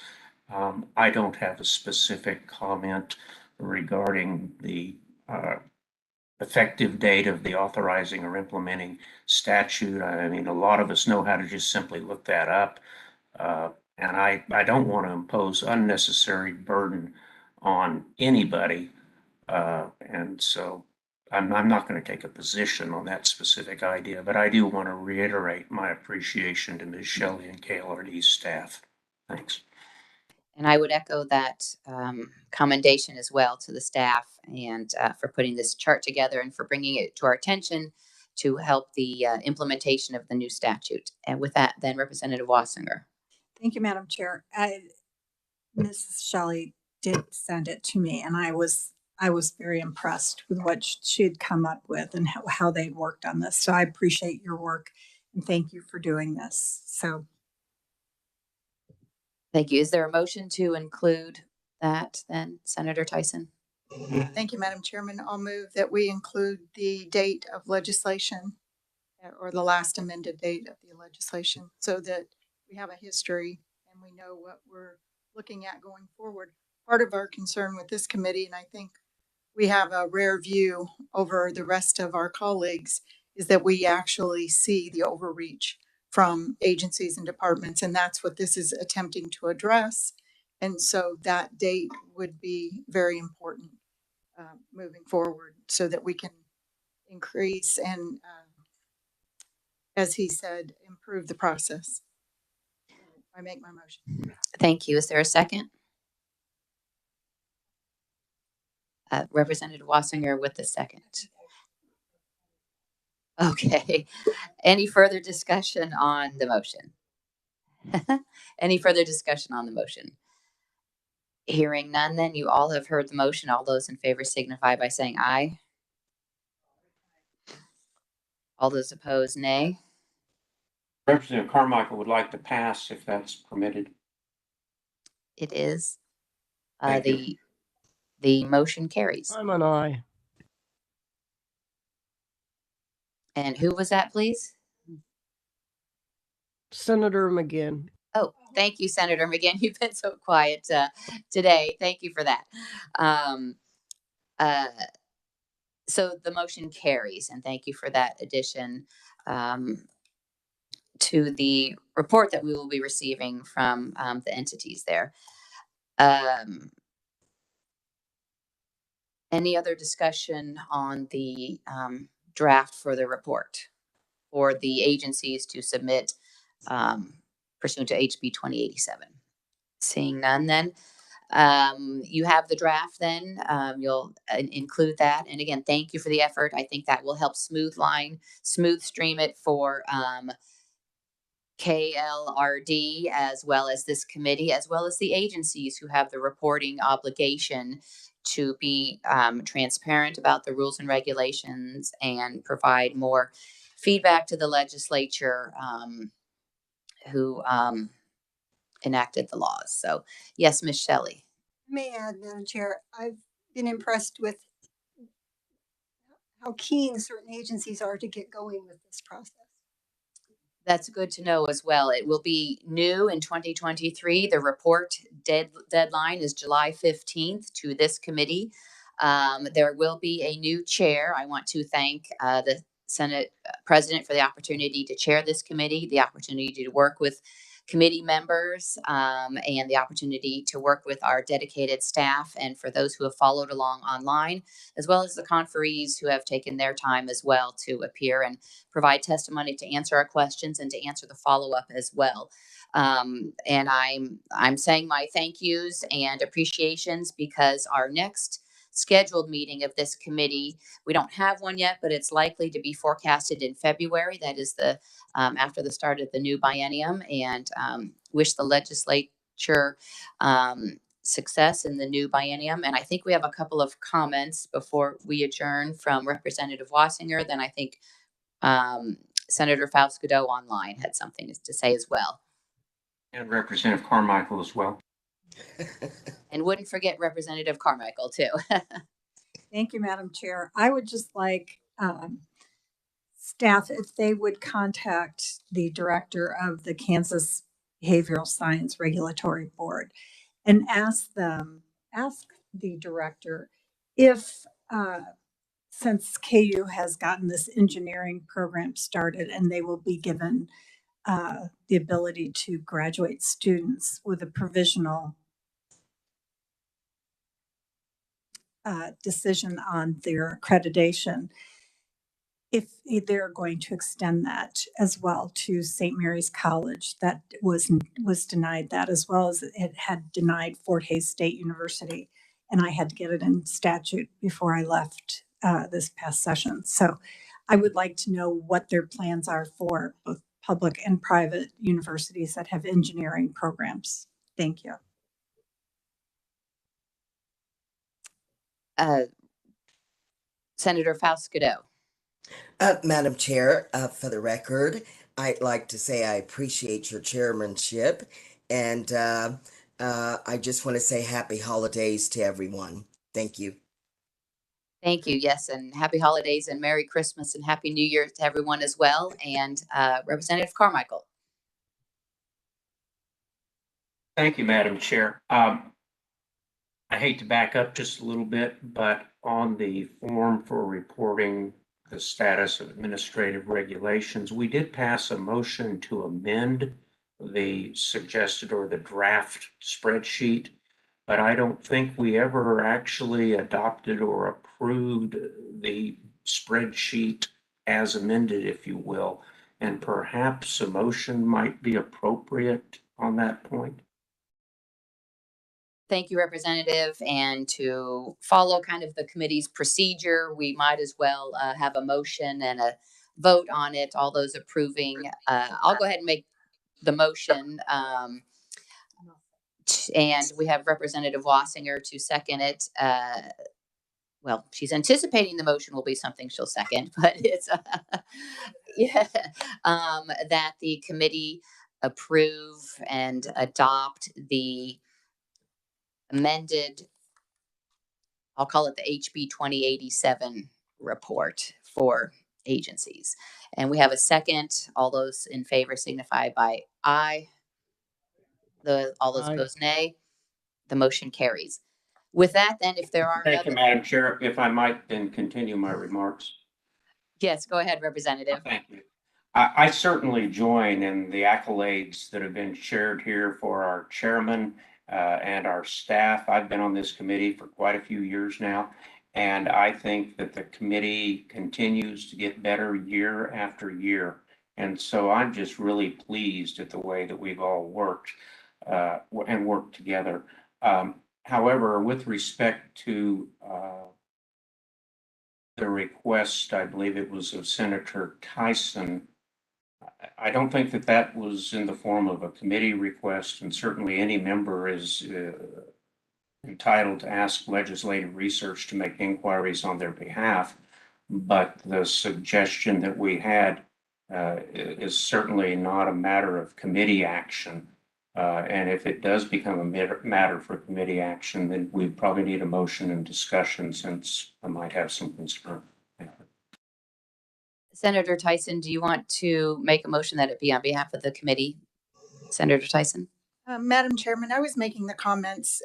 I don't have a specific comment regarding the effective date of the authorizing or implementing statute. I mean, a lot of us know how to just simply look that up. And I don't want to impose unnecessary burden on anybody. And so I'm not going to take a position on that specific idea, but I do want to reiterate my appreciation to Ms. Shelley and KLRD's staff. Thanks. And I would echo that commendation as well to the staff and for putting this chart together and for bringing it to our attention to help the implementation of the new statute. And with that, then Representative Wassinger. Thank you, Madam Chair. Mrs. Shelley did send it to me, and I was very impressed with what she had come up with and how they worked on this. So I appreciate your work and thank you for doing this. So. Thank you. Is there a motion to include that then, Senator Tyson? Thank you, Madam Chairman. I'll move that we include the date of legislation or the last amended date of the legislation so that we have a history and we know what we're looking at going forward. Part of our concern with this committee, and I think we have a rare view over the rest of our colleagues, is that we actually see the overreach from agencies and departments, and that's what this is attempting to address. And so that date would be very important moving forward so that we can increase and, as he said, improve the process. I make my motion. Thank you. Is there a second? Representative Wassinger with the second. Okay. Any further discussion on the motion? Any further discussion on the motion? Hearing none, then you all have heard the motion. All those in favor signify by saying aye. All those opposed, nay. Representative Carmichael would like to pass if that's permitted. It is. Thank you. The motion carries. I'm an aye. And who was that, please? Senator McGinn. Oh, thank you, Senator McGinn. You've been so quiet today. Thank you for that. So the motion carries, and thank you for that addition to the report that we will be receiving from the entities there. Any other discussion on the draft for the report for the agencies to submit pursuant to HB 2087? Seeing none then. You have the draft then. You'll include that. And again, thank you for the effort. I think that will help smooth stream it for KLRD, as well as this committee, as well as the agencies who have the reporting obligation to be transparent about the rules and regulations and provide more feedback to the legislature who enacted the laws. So yes, Ms. Shelley. May I add, Madam Chair, I've been impressed with how keen certain agencies are to get going with this process. That's good to know as well. It will be new in 2023. The report deadline is July 15th to this committee. There will be a new chair. I want to thank the Senate President for the opportunity to chair this committee, the opportunity to work with committee members, and the opportunity to work with our dedicated staff, and for those who have followed along online, as well as the conferees who have taken their time as well to appear and provide testimony, to answer our questions and to answer the follow-up as well. And I'm saying my thank yous and appreciations because our next scheduled meeting of this committee, we don't have one yet, but it's likely to be forecasted in February. That is the after the start of the new biennium, and wish the legislature success in the new biennium. And I think we have a couple of comments before we adjourn from Representative Wassinger. Then I think Senator Faust-Godot online had something to say as well. And Representative Carmichael as well. And wouldn't forget Representative Carmichael too. Thank you, Madam Chair. I would just like staff, if they would contact the director of the Kansas Behavioral Science Regulatory Board and ask the director if, since KU has gotten this engineering program started and they will be given the ability to graduate students with a provisional decision on their accreditation, if they're going to extend that as well to St. Mary's College, that was denied that, as well as it had denied Fort Hays State University, and I had to get it in statute before I left this past session. So I would like to know what their plans are for both public and private universities that have engineering programs. Thank you. Senator Faust-Godot. Madam Chair, for the record, I'd like to say I appreciate your chairmanship, and I just want to say happy holidays to everyone. Thank you. Thank you. Yes, and happy holidays and Merry Christmas and Happy New Year to everyone as well. And Representative Carmichael. Thank you, Madam Chair. I hate to back up just a little bit, but on the form for reporting the status of administrative regulations, we did pass a motion to amend the suggested or the draft spreadsheet, but I don't think we ever actually adopted or approved the spreadsheet as amended, if you will, and perhaps a motion might be appropriate on that point. Thank you, Representative. And to follow kind of the committee's procedure, we might as well have a motion and a vote on it. All those approving, I'll go ahead and make the motion. And we have Representative Wassinger to second it. Well, she's anticipating the motion will be something she'll second, but it's yeah, that the committee approve and adopt the amended, I'll call it the HB 2087 report for agencies. And we have a second. All those in favor signify by aye. All those opposed, nay. The motion carries. With that, then, if there are Thank you, Madam Chair. If I might then continue my remarks. Yes, go ahead, Representative. Thank you. I certainly join in the accolades that have been shared here for our chairman and our staff. I've been on this committee for quite a few years now, and I think that the committee continues to get better year after year. And so I'm just really pleased at the way that we've all worked. and work together. However, with respect to the request, I believe it was of Senator Tyson, I don't think that that was in the form of a committee request, and certainly any member is entitled to ask legislative research to make inquiries on their behalf. But the suggestion that we had is certainly not a matter of committee action. And if it does become a matter for committee action, then we probably need a motion and discussion, since I might have some concern. Senator Tyson, do you want to make a motion that it be on behalf of the committee? Senator Tyson? Madam Chairman, I was making the comments.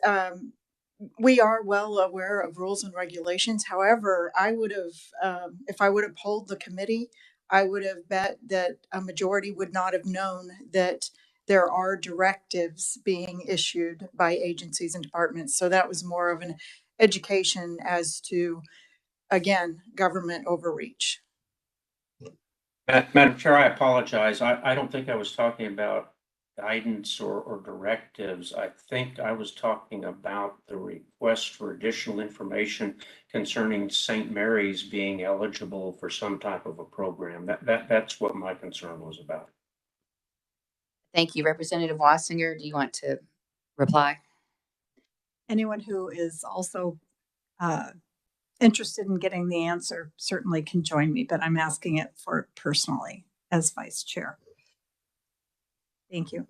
We are well aware of rules and regulations. However, I would have, if I would have polled the committee, I would have bet that a majority would not have known that there are directives being issued by agencies and departments. So that was more of an education as to, again, government overreach. Madam Chair, I apologize. I don't think I was talking about guidance or directives. I think I was talking about the request for additional information concerning St. Mary's being eligible for some type of a program. That's what my concern was about. Thank you. Representative Wassinger, do you want to reply? Anyone who is also interested in getting the answer certainly can join me, but I'm asking it for personally as vice chair. Thank you.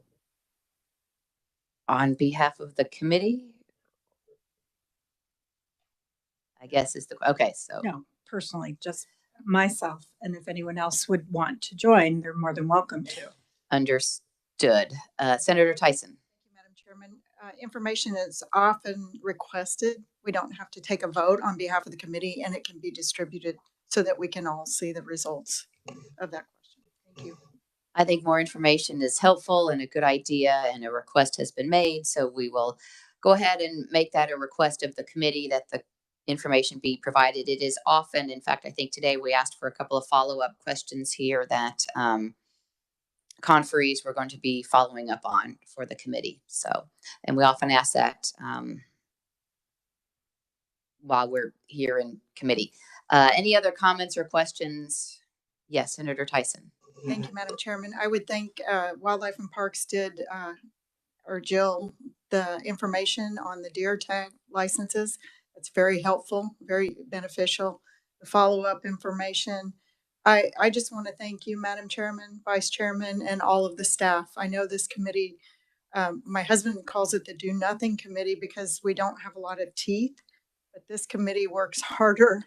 On behalf of the committee, I guess is the, okay, so. No, personally, just myself. And if anyone else would want to join, they're more than welcome to. Understood. Senator Tyson. Thank you, Madam Chairman. Information is often requested. We don't have to take a vote on behalf of the committee, and it can be distributed so that we can all see the results of that question. Thank you. I think more information is helpful and a good idea, and a request has been made. So we will go ahead and make that a request of the committee that the information be provided. It is often, in fact, I think today we asked for a couple of follow-up questions here that conferees we're going to be following up on for the committee. So, and we often ask that while we're here in committee. Any other comments or questions? Yes, Senator Tyson. Thank you, Madam Chairman. I would think Wildlife and Parks did, or Jill, the information on the deer tag licenses. It's very helpful, very beneficial. The follow-up information. I just want to thank you, Madam Chairman, Vice Chairman, and all of the staff. I know this committee, my husband calls it the do nothing committee because we don't have a lot of teeth, but this committee works harder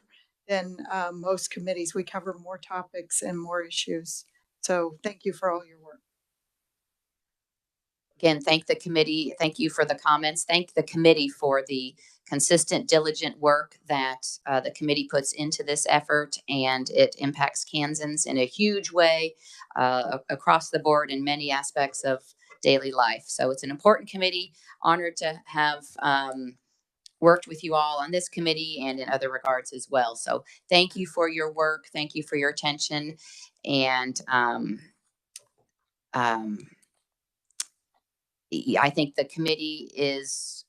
than most committees. We cover more topics and more issues. So thank you for all your work. Again, thank the committee. Thank you for the comments. Thank the committee for the consistent, diligent work that the committee puts into this effort, and it impacts Kansans in a huge way across the board in many aspects of daily life. So it's an important committee. Honored to have worked with you all on this committee and in other regards as well. So thank you for your work. Thank you for your attention. And I think the committee is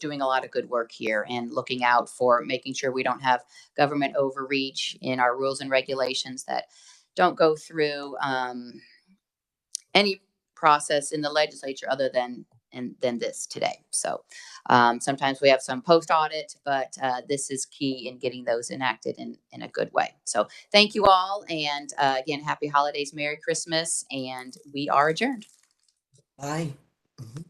doing a lot of good work here and looking out for making sure we don't have government overreach in our rules and regulations that don't go through any process in the legislature other than this today. So sometimes we have some post audit, but this is key in getting those enacted in a good way. So thank you all. And again, happy holidays, Merry Christmas, and we are adjourned. Bye. Mm-hmm.